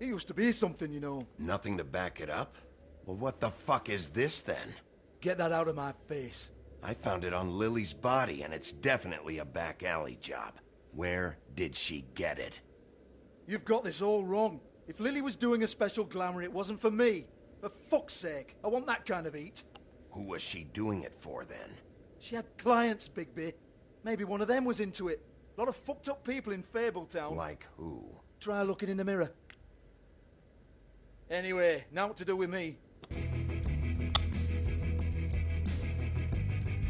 It used to be something, you know. Nothing to back it up? Well, what the fuck is this, then? Get that out of my face. I found it on Lily's body, and it's definitely a back alley job. Where did she get it? You've got this all wrong. If Lily was doing a special glamour, it wasn't for me. For fuck's sake, I want that kind of eat. Who was she doing it for, then? She had clients, Bigby. Maybe one of them was into it. A lot of fucked up people in Fabletown. Like who? Try looking in the mirror. Anyway, now what to do with me.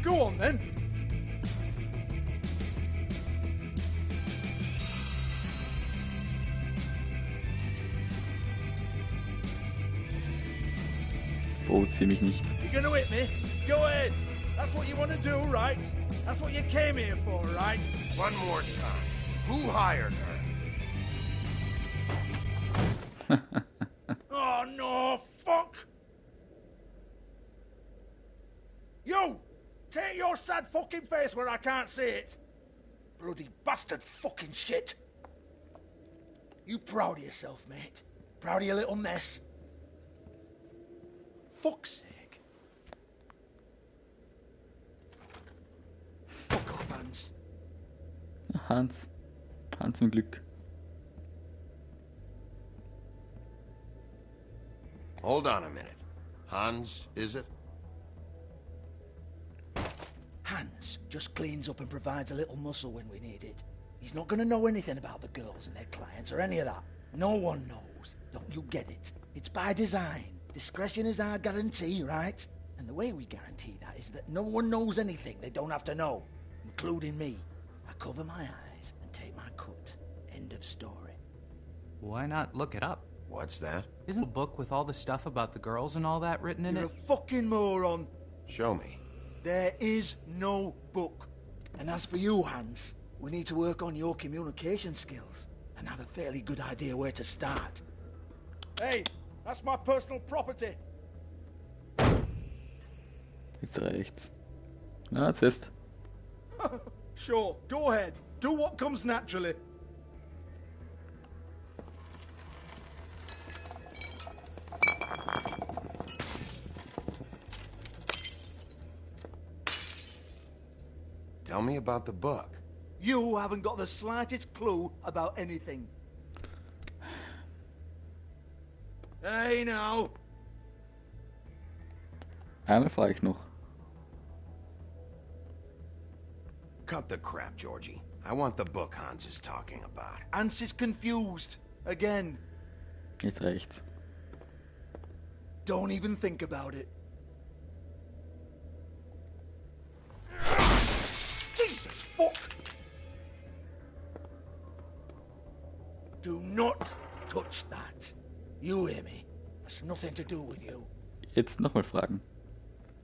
Go on, then. Provoziere mich nicht. You gonna hit me? Go ahead. That's what you want to do, right? That's what you came here for, right? One more time. Who hired her? Oh, no, fuck! You! Take your sad fucking face where I can't see it! Bloody bastard fucking shit! You proud of yourself, mate? Proud of your little mess? Fuck's sake. Fuck off, Hans. Hans zum Glück. Hold on a minute. Hans, is it? Hans just cleans up and provides a little muscle when we need it. He's not gonna know anything about the girls and their clients or any of that. No one knows. Don't you get it? It's by design. Discretion is our guarantee, right? And the way we guarantee that is that no one knows anything they don't have to know, including me. I cover my eyes and take my cut. End of story. Why not look it up? What's that? Isn't the book with all the stuff about the girls and all that written in You're it? a fucking moron. Show me. There is no book. And as for you, Hans, we need to work on your communication skills and have a fairly good idea where to start. Hey, that's my personal property. Jetzt reicht's. Na, zuerst. Sure, go ahead. Do what comes naturally. Tell me about the book. You haven't got the slightest clue about anything. Hey, now. Eine frage ich noch. Cut the crap, Georgie. I want the book Hans is talking about. Hans is confused. Again. Jetzt reicht's. Don't even think about it. Jesus fuck! Do not touch that. You hear me? That's nothing to do with you. Jetzt nochmal fragen.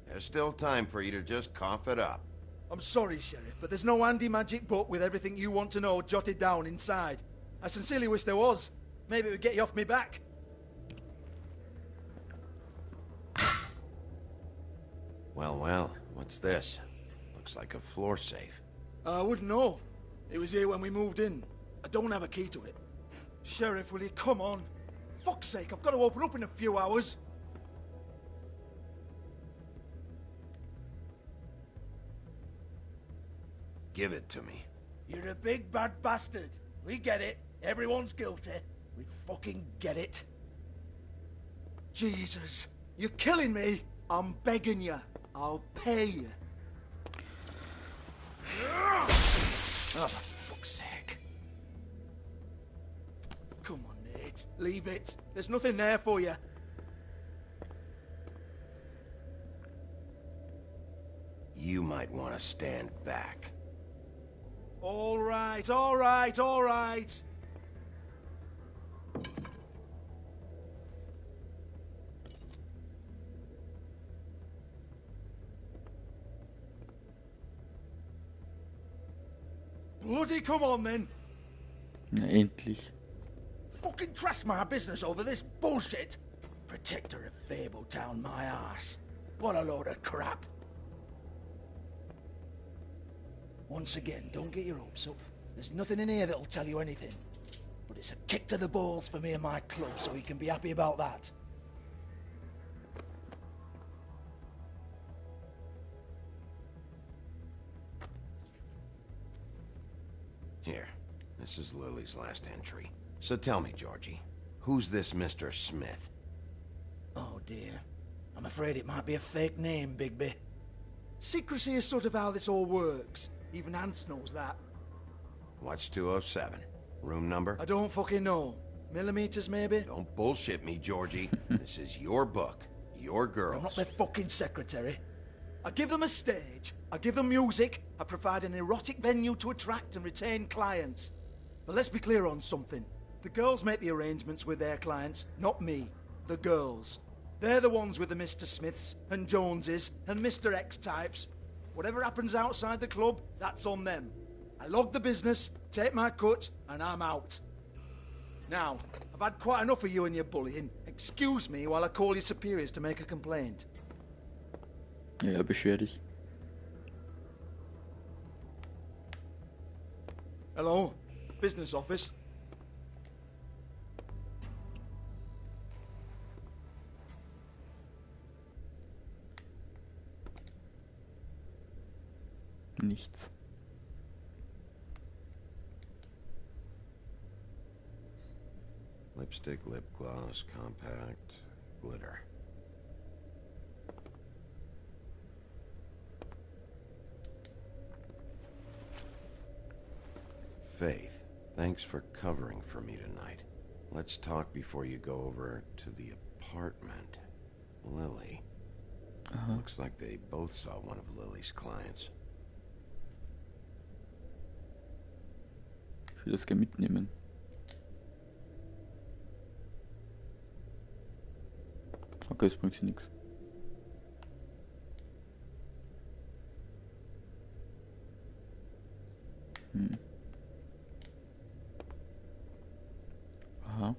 There's still time for you to just cough it up. I'm sorry, Sheriff, but there's no handy magic book with everything you want to know jotted down inside. I sincerely wish there was. Maybe it would get you off me back. Well, well, what's this? Looks like a floor safe. I wouldn't know. It was here when we moved in. I don't have a key to it. Sheriff, will you come on? Fuck's sake, I've got to open up in a few hours. Give it to me. You're a big bad bastard. We get it. Everyone's guilty. We fucking get it. Jesus, you're killing me. I'm begging you. I'll pay you. Oh, for fuck's sake. Come on, Nate. Leave it. There's nothing there for you. You might want to stand back. All right, all right, all right. Bloody come on, then. Na, endlich. Fucking trash my business over this bullshit. Protector of Fabletown, my ass. What a load of crap. Once again, don't get your hopes up. There's nothing in here that'll tell you anything. But it's a kick to the balls for me and my club, so you can be happy about that. Here, this is Lily's last entry. So tell me, Georgie, who's this Mr. Smith? Oh dear. I'm afraid it might be a fake name, Bigby. Secrecy is sort of how this all works. Even Hans knows that. What's 207? Room number? I don't fucking know. Millimeters, maybe? Don't bullshit me, Georgie. This is your book. Your girls. I'm not their fucking secretary. I give them a stage, I give them music, I provide an erotic venue to attract and retain clients. But let's be clear on something. The girls make the arrangements with their clients, not me. The girls. They're the ones with the Mr. Smiths and Joneses and Mr. X types. Whatever happens outside the club, that's on them. I log the business, take my cut, and I'm out. Now, I've had quite enough of you and your bullying. Excuse me while I call your superiors to make a complaint. Ja, beschwer dich. Hello? Business office? Nichts. Lipstick, lip gloss, compact, glitter. Faith, thanks for covering for me tonight. Let's talk before you go over to the apartment. Lily. Looks like they both saw one of Lily's clients. Ich will das gerne mitnehmen. Okay, das bringt sie nichts. Aha.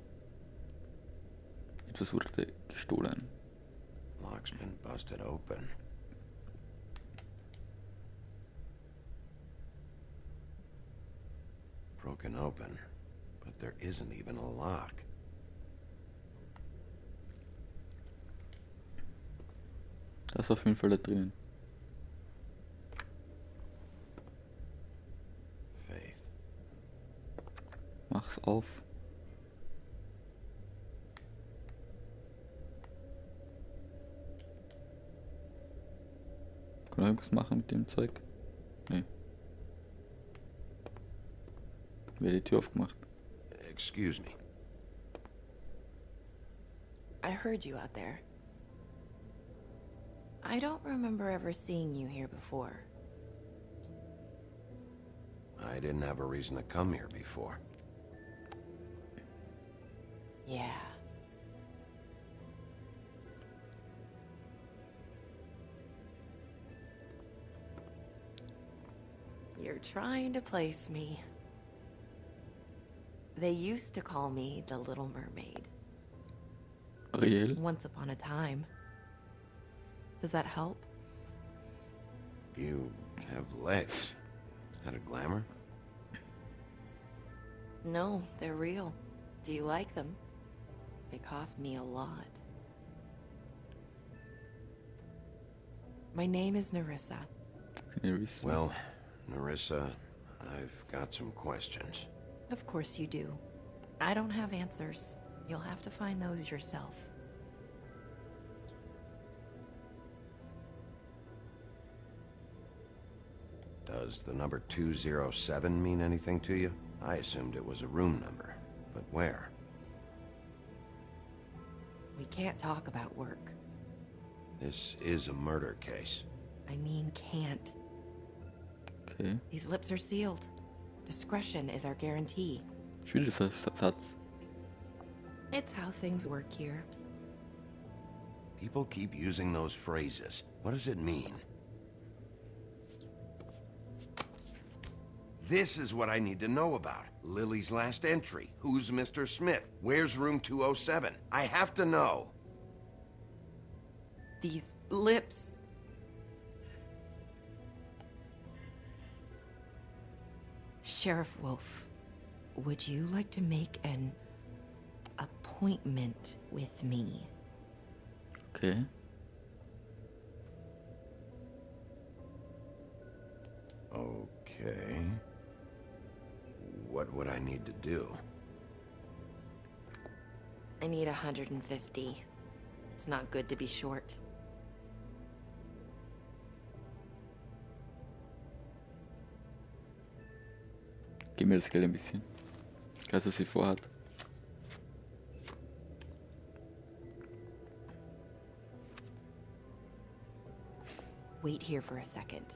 Etwas wurde gestohlen. Lock's been busted open. Broken open, but there isn't even a lock. Da ist auf jeden Fall da drinnen. Faith. Mach's auf. Kann man irgendwas machen mit dem Zeug? Nee. Wer hat die Tür aufgemacht? Excuse me. I heard you out there. I don't remember ever seeing you here before. I didn't have a reason to come here before. Yeah. You're trying to place me. They used to call me the Little Mermaid. Ariel? Once upon a time. Does that help? You have legs. Had a glamour? No, they're real. Do you like them? They cost me a lot. My name is Nerissa. Well, Nerissa, I've got some questions. Of course you do. I don't have answers. You'll have to find those yourself. Does the number 207 mean anything to you? I assumed it was a room number, but where? We can't talk about work. This is a murder case. I mean can't. Okay. These lips are sealed. Discretion is our guarantee. Schwieriger Satz. It's how things work here. People keep using those phrases. What does it mean? This is what I need to know about. Lily's last entry. Who's Mr. Smith? Where's room 207? I have to know. These lips. Sheriff Wolf, would you like to make an appointment with me? Okay. Okay. What would I need to do? I need 150. It's not good to be short. Gib mir das Geld ein bisschen. Ich weiß, was sie vorhat. Wait here for a second.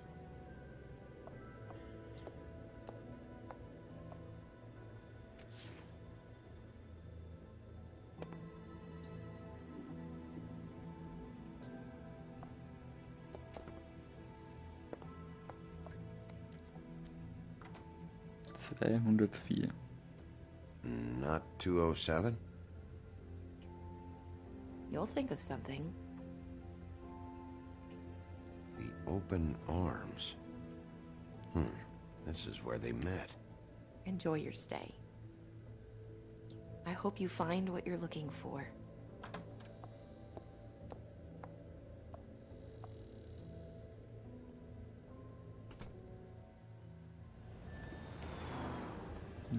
204. Not 207? You'll think of something. The open arms. This is where they met. Enjoy your stay. I hope you find what you're looking for.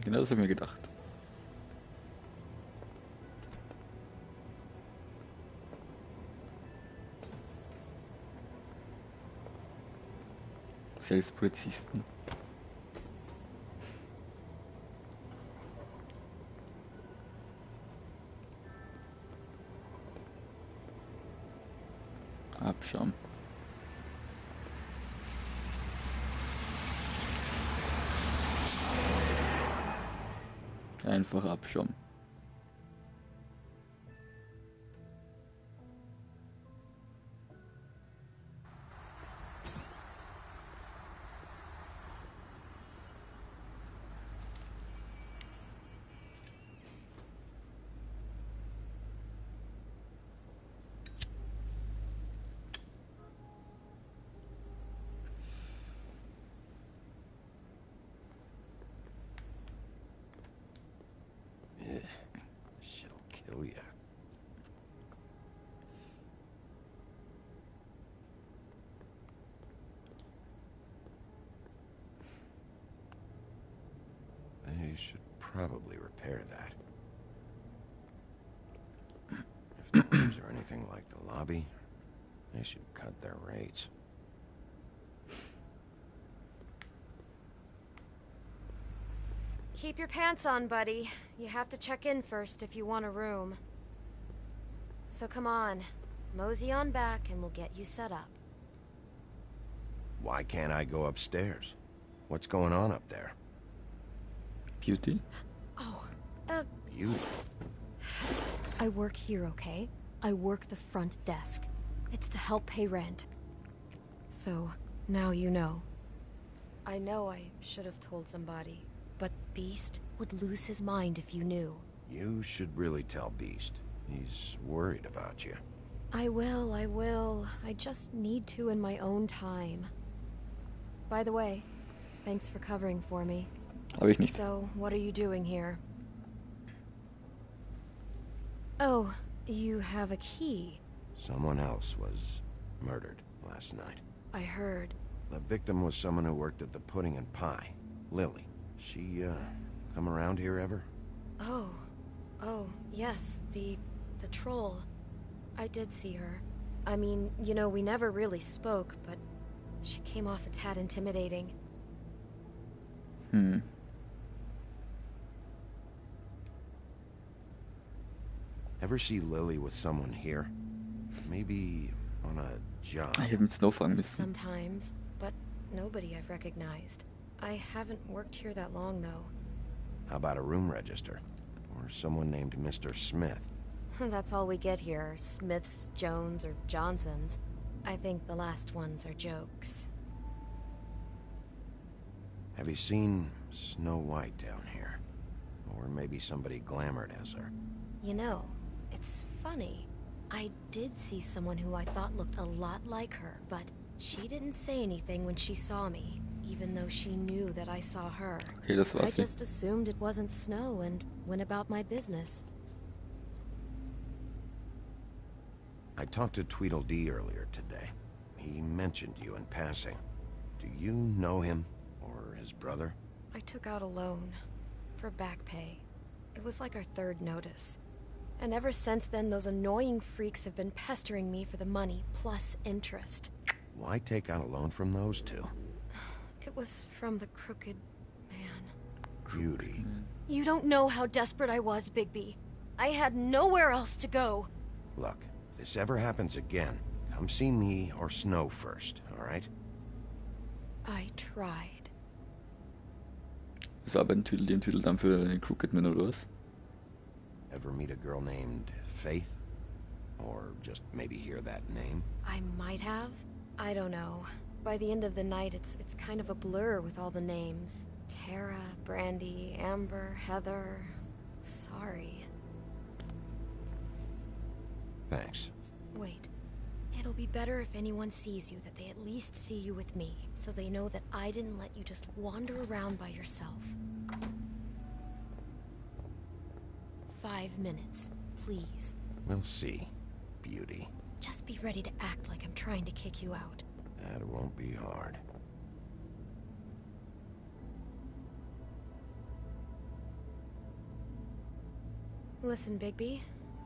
Genau das habe ich mir gedacht. Selbstpolizisten. Abschaum. Einfach Abschaum. Shit'll kill ya. They should probably repair that. If the rooms are anything like the lobby, they should cut their rates. Keep your pants on, buddy. You have to check in first if you want a room. So come on, mosey on back and we'll get you set up. Why can't I go upstairs? What's going on up there? Beauty? Oh, Beauty? I work here, okay? I work the front desk. It's to help pay rent. So, now you know. I know I should have told somebody, but Beast would lose his mind if you knew. You should really tell Beast. He's worried about you. I will. I just need to in my own time. By the way, thanks for covering for me. Hab ich nicht. So, what are you doing here? Oh, you have a key. Someone else was murdered last night. I heard. The victim was someone who worked at the Pudding and Pie. Lily. She, come around here ever? Oh, yes, the troll. I did see her. I mean, you know, we never really spoke, but she came off a tad intimidating. Ever see Lily with someone here? Maybe on a job? Ich hätte mit Snow fragen müssen. Sometimes, but nobody I've recognized. I haven't worked here that long, though. How about a room register? Or someone named Mr. Smith? That's all we get here. Smiths, Jones, or Johnsons. I think the last ones are jokes. Have you seen Snow White down here? Or maybe somebody glamored as her? You know, it's funny. I did see someone who I thought looked a lot like her, but she didn't say anything when she saw me, even though she knew that I saw her. Okay, das war's. I just assumed it wasn't Snow and went about my business. I talked to Tweedledee earlier today. He mentioned you in passing. Do you know him? Or his brother? I took out a loan for back pay. It was like our third notice. And ever since then, those annoying freaks have been pestering me for the money, plus interest. Why take out a loan from those two? It was from the crooked man. Beauty. You don't know how desperate I was, Bigby. I had nowhere else to go. Look, if this ever happens again, come see me or Snow first, alright? I tried. Das war aber ein Titel, den Titel dann für den Crooked Man oder was? Ever meet a girl named Faith? Or just maybe hear that name? I might have. I don't know. By the end of the night, it's kind of a blur with all the names. Kara, Brandy, Amber, Heather. Sorry. Thanks. Wait. It'll be better if anyone sees you that they at least see you with me, so they know that I didn't let you just wander around by yourself. 5 minutes, please. We'll see, beauty. Just be ready to act like I'm trying to kick you out. That won't be hard. Listen, Bigby.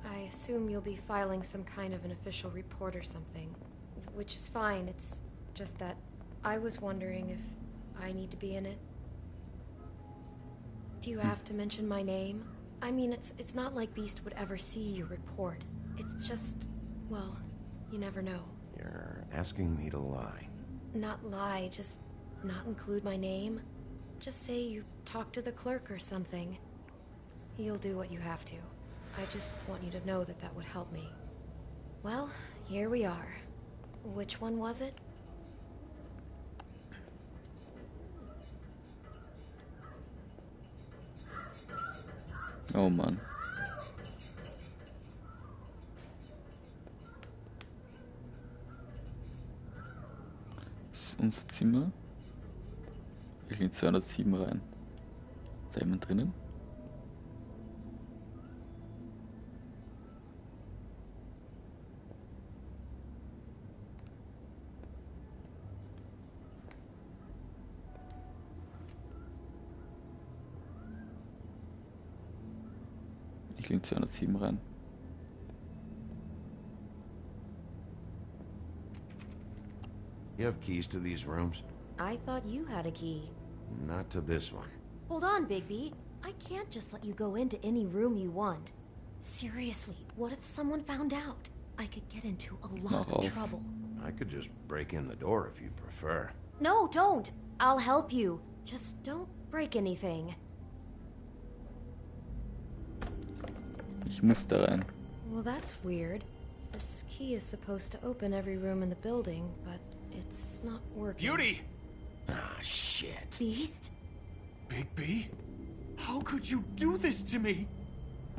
I assume you'll be filing some kind of an official report or something. Which is fine, it's just that I was wondering if I need to be in it. Do you have to mention my name? I mean, it's not like Beast would ever see your report. It's just, well, you never know. You're asking me to lie. Not lie, just not include my name. Just say you talked to the clerk or something. You'll do what you have to. I just want you to know that that would help me. Well, here we are. Which one was it? Oh Mann. Das ist unser Zimmer. Wir gehen 207 rein. Ist da jemand drinnen? Ich gehe 207 rein. You have keys to these rooms? I thought you had a key. Not to this one. Hold on, Bigby. I can't just let you go into any room you want. Seriously, what if someone found out? I could get into a lot of trouble. I could just break in the door if you prefer. No, don't. I'll help you. Just don't break anything. Ich muss da rein. Well, that's weird. This key is supposed to open every room in the building, but it's not working. Beauty! Ah, shit. Beast? Bigby? How could you do this to me?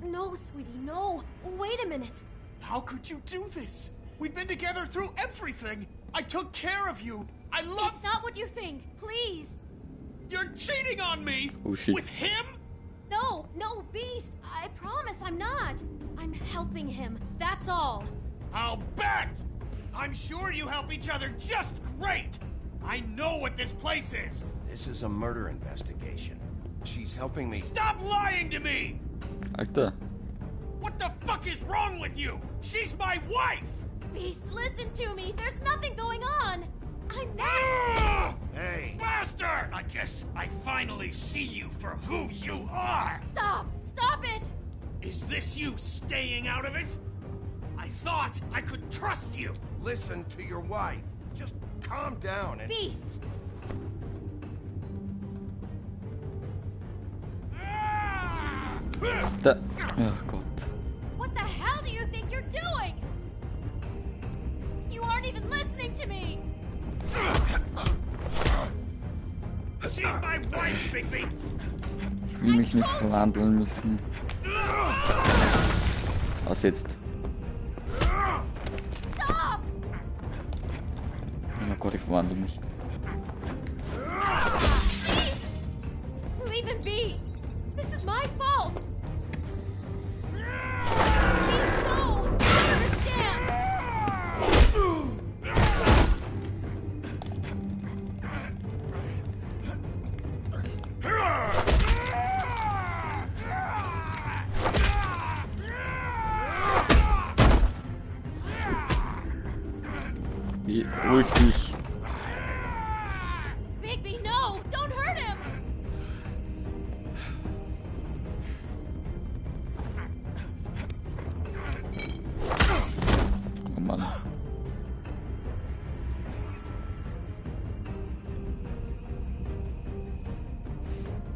No, sweetie, no. Wait a minute. How could you do this? We've been together through everything. I took care of you. I love... It's not what you think. Please. You're cheating on me! Oh shit. With him? No, no, Beast. I promise I'm not. I'm helping him. That's all. I'll bet! I'm sure you help each other just great! I know what this place is! This is a murder investigation. She's helping me... Stop lying to me! Alter. What the fuck is wrong with you? She's my wife! Beast, listen to me. There's nothing going on. I'm not... Hey! Bastard! I guess I finally see you for who you are! Stop! Stop it! Is this you staying out of it? I thought I could trust you! Listen to your wife. Just calm down and... Beast! Da. Ach Gott. What the hell do you think you're doing? You aren't even listening to me! She's my wife, Bigby! Ich will mich nicht verwandeln müssen. Was jetzt? Stop! Oh Gott, ich verwandle mich. Beast! Leave him be! This is my fault! Beast, no! I understand! Ruhig dich. Bigby, no! Don't hurt him! Oh Mann.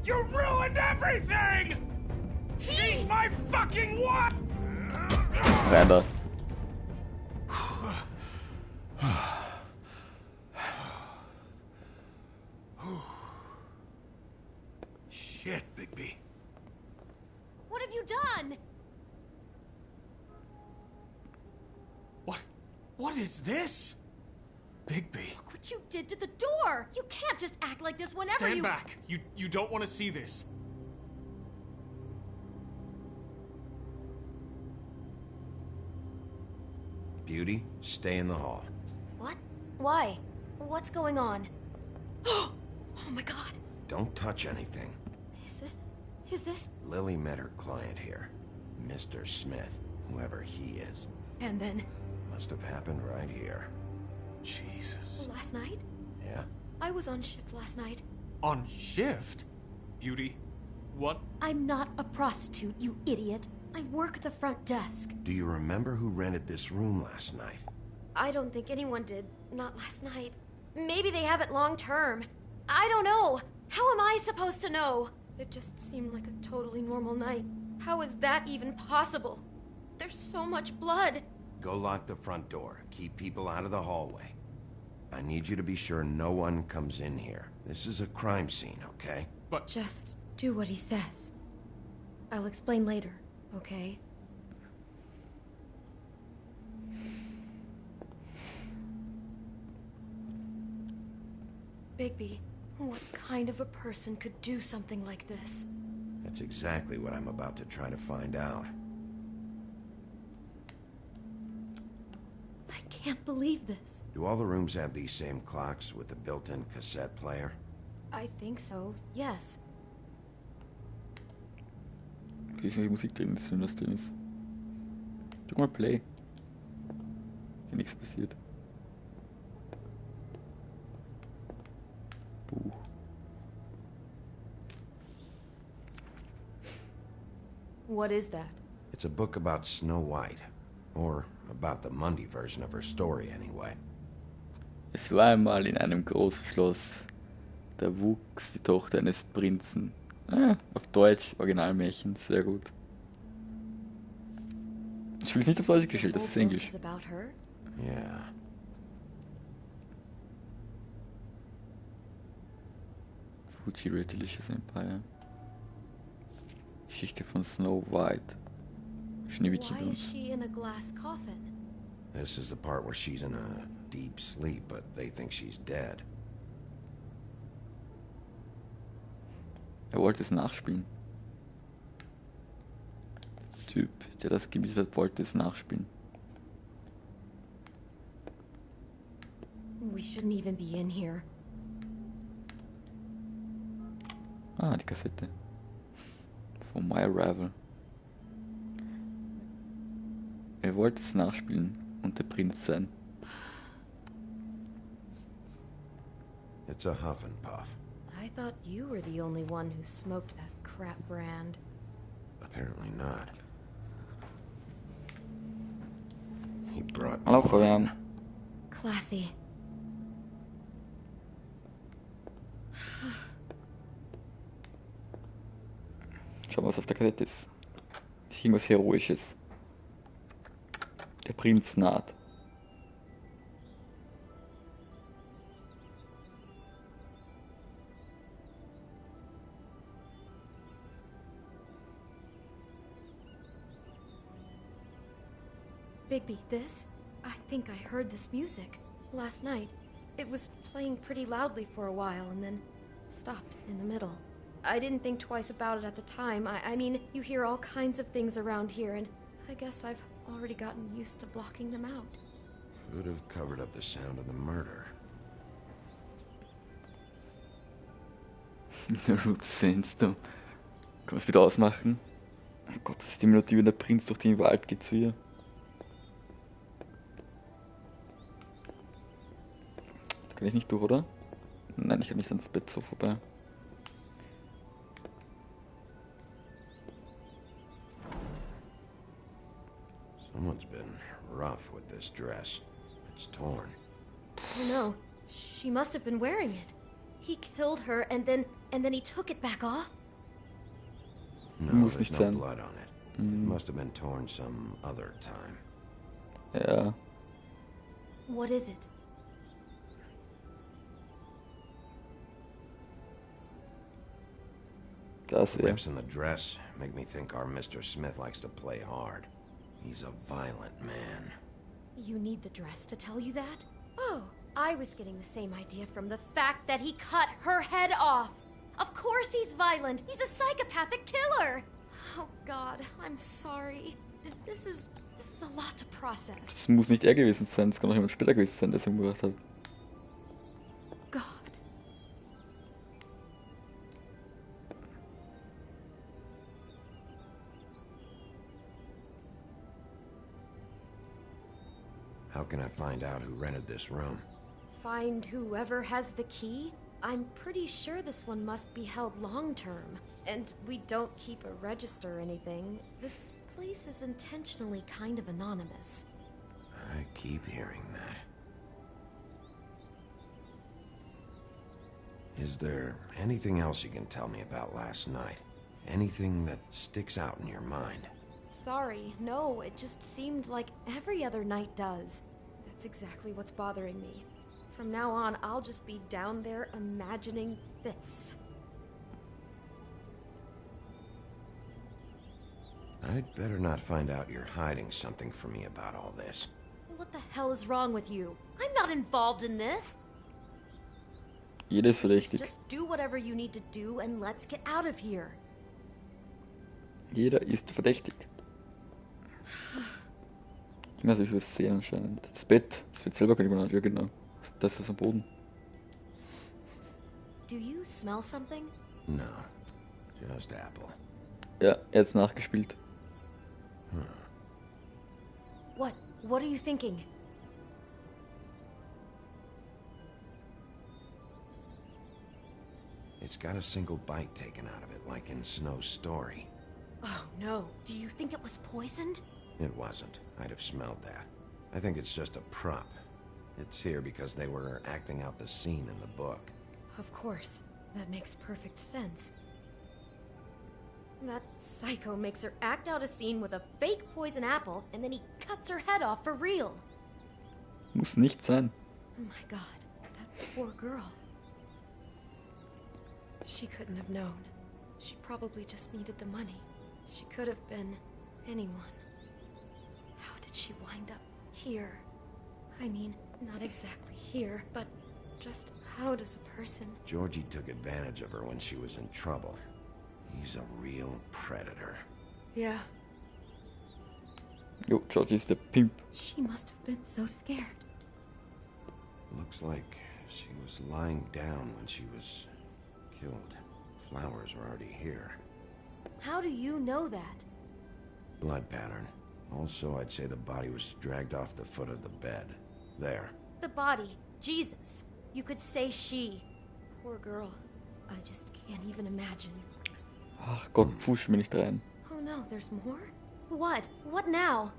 You ruined everything! She's my fucking wife! Rein da. What is this? Bigby. Look what you did to the door! You can't just act like this whenever Stand back. You don't want to see this. Beauty, stay in the hall. What? Why? What's going on? Oh my god. Don't touch anything. Is this? Lily met her client here, Mr. Smith, whoever he is. And then? Must have happened right here. Jesus. Last night? Yeah? I was on shift last night. On shift? Beauty, what? I'm not a prostitute, you idiot. I work the front desk. Do you remember who rented this room last night? I don't think anyone did. Not last night. Maybe they have it long term. I don't know. How am I supposed to know? It just seemed like a totally normal night. How is that even possible? There's so much blood. Go lock the front door. Keep people out of the hallway. I need you to be sure no one comes in here. This is a crime scene, okay? But... Just do what he says. I'll explain later, okay? Bigby, what kind of a person could do something like this? That's exactly what I'm about to try to find out. I can't believe this. Do all the rooms have these same clocks with the built-in cassette player? I think so, yes. Ich weiß nicht, welche Musik drin ist, wenn das drin ist. Drück mal Play. Hier nichts passiert. Buch. What is that? It's a book about Snow White. Or about the Mundy version of her story, anyway. Es war einmal in einem großen Schloss. Da wuchs die Tochter eines Prinzen. Auf Deutsch, Originalmärchen, sehr gut. Ich will es nicht auf Deutsch gestellt, das ist Englisch. Yeah. Fuji Red Delicious Empire. Geschichte von Snow White. Schneewittchen Why drin. is she in a glass coffin? This is the part where she's in a deep sleep, but they think she's dead. Wollte es nachspielen. Der Typ, der das gemietet hat, wollte es nachspielen. We shouldn't even be in here. Ah, die Kassette. Von My Arrival. Wollte es nachspielen und der Prinz sein. It's a huff and puff. I thought you were the only one who smoked that crap brand. Apparently not. He brought Hallo, Fabian. Classy. Schau, was auf der Kassette ist. Das ist irgendwas Heroisches. Der Prinz naht. Bigby, this? I think I heard this music. Last night. It was playing pretty loudly for a while and then stopped in the middle. I didn't think twice about it at the time. I mean, you hear all kinds of things around here, and I guess I've already gotten used to blocking them out. Could have covered up the sound of the murder. Root Sandstorm. Kann man es wieder ausmachen? Oh Gott, das ist die Melodie, wenn der Prinz durch den Wald geht zu ihr. Da kann ich nicht durch, oder? Nein, ich kann nicht ans Bett so vorbei. Someone's been rough with this dress. It's torn. Oh no, she must have been wearing it. He killed her and then he took it back off? No, Muss there's nicht no sein. blood on it. It must have been torn some other time. Ja. What is it? The rips in the dress make me think our Mr. Smith likes to play hard. He's a violent man. you need the dress to tell you that? Oh, I was getting the same idea from the fact that he cut her head off. Of course he's violent. He's a psychopathic killer. Oh God, I'm sorry. This is a lot to process. Das muss nicht er gewesen sein, es kann auch jemand später gewesen sein, der es umgebracht hat. God. How can I find out who rented this room? Find whoever has the key? I'm pretty sure this one must be held long-term. And we don't keep a register or anything. This place is intentionally kind of anonymous. I keep hearing that. Is there anything else you can tell me about last night? Anything that sticks out in your mind? Sorry, no, it just seemed like every other night does. That's exactly what's bothering me. From now on, I'll just be down there imagining this. I'd better not find out you're hiding something from me about all this. What the hell is wrong with you? I'm not involved in this. Jeder ist verdächtig. Just do whatever you need to do and let's get out of here. Jeder ist verdächtig. Ich weiß nicht, was sehen anscheinend. Das Bett selber kann ich mal anschauen, ja genau. Das ist am Boden. Do you smell something? No, just apple. Ja, er hat's nachgespielt. What are you thinking? It's got a single bite taken out of it, like in Snow's story. Oh no, do you think it was poisoned? It wasn't. I'd have smelled that. I think it's just a prop. It's here because they were acting out the scene in the book. Of course. That makes perfect sense. That psycho makes her act out a scene with a fake poison apple, and then he cuts her head off for real. Muss nicht sein. Oh my God, that poor girl. She couldn't have known. She probably just needed the money. She could have been anyone. How did she wind up here? I mean, not exactly here, but just how does a person... Georgie took advantage of her when she was in trouble. He's a real predator. Yeah. Jo, Georgie ist der Pimp. She must have been so scared. Looks like she was lying down when she was killed. Flowers were already here. How do you know that? Blood pattern. Also, I'd say the body was dragged off the foot of the bed. There. The body. Jesus. You could say she. Poor girl. I just can't even imagine. Ach Gott, pfusch mir nicht rein. Oh no, there's more? What? What now?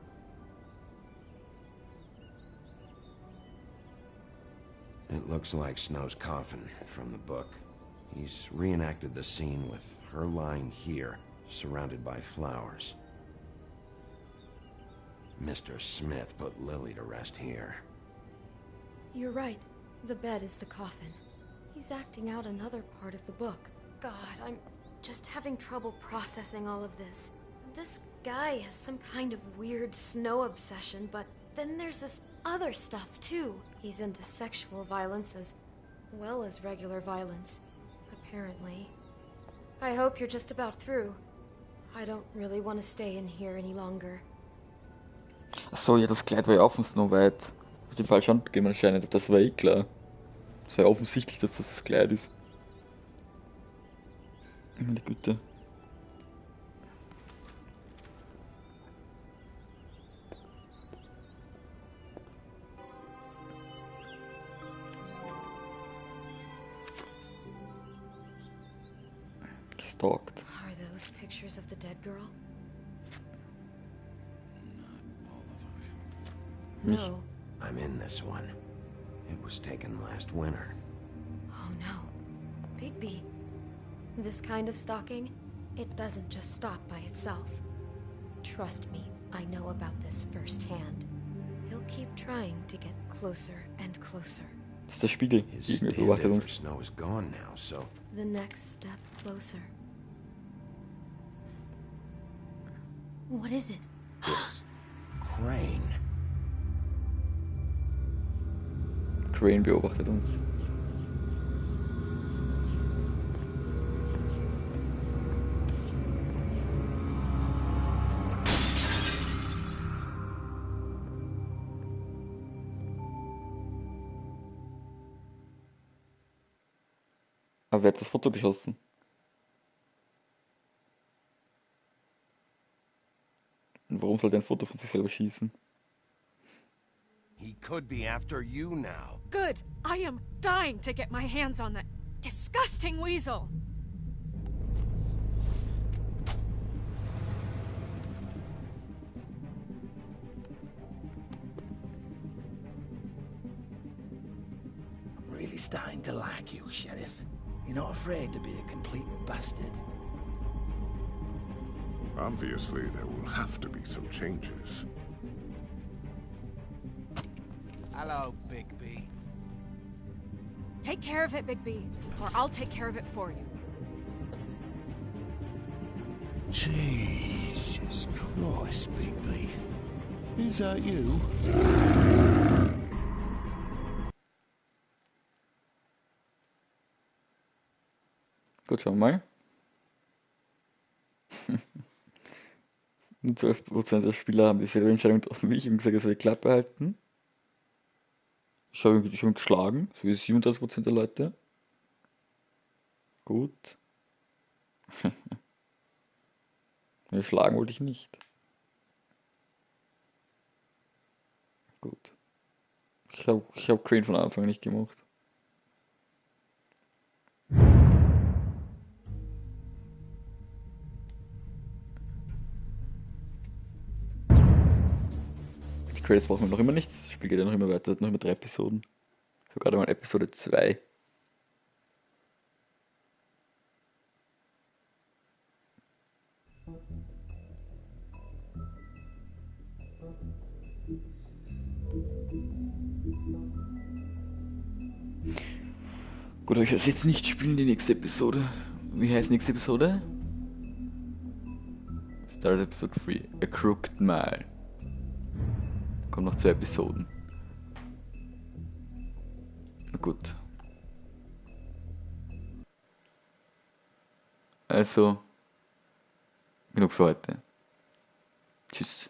It looks like Snow's coffin from the book. He's reenacted the scene with her lying here, surrounded by flowers. Mr. Smith put Lily to rest here. You're right. The bed is the coffin. He's acting out another part of the book. God, I'm just having trouble processing all of this. This guy has some kind of weird Snow obsession, but then there's this other stuff too. He's into sexual violence as well as regular violence, apparently. I hope you're just about through. I don't really want to stay in here any longer. Achso, ja, das Kleid war ja auch von Snow White. Auf den falschen Hand gegeben anscheinend, das war eh klar. Es war ja offensichtlich, dass das Kleid ist. Meine Güte. Stalked. Are those pictures of the dead girl? No. I'm in this one. It was taken last winter. Oh no. Bigby. This kind of stalking, it doesn't just stop by itself. Trust me, I know about this firsthand. He'll keep trying to get closer and closer. Das ist der Spiegel. His Irgendwer beobachtet stand-in uns. for Snow is gone now, so... The next step closer. What is it? It's Crane. Crane beobachtet uns. Aber wer hat das Foto geschossen? Und warum soll der ein Foto von sich selber schießen? He could be after you now. Good. I am dying to get my hands on that disgusting weasel. I'm really starting to like you, Sheriff. You're not afraid to be a complete bastard. Obviously, there will have to be some changes. Hello, Bigby. Take care of it, Bigby, or I'll take care of it for you. Jesus Christ, Bigby. Is that you? Gut, schauen wir mal. Nur 12% der Spieler haben dieselbe Entscheidung getroffen wie ich und gesagt, es soll die Klappe halten. Ich habe ihn geschlagen, so wie 37% der Leute. Gut. Ja, schlagen wollte ich nicht. Gut. Ich hab Crane von Anfang nicht gemacht. Die Credits brauchen wir noch immer nicht. Das Spiel geht ja noch immer weiter, hat noch immer 3 Episoden. Sogar mal Episode 2. Gut, aber ich werde jetzt nicht spielen, die nächste Episode. Wie heißt die nächste Episode? Start Episode 3. A Crooked Mile. Kommen noch 2 Episoden. Na gut. Also, genug für heute. Tschüss.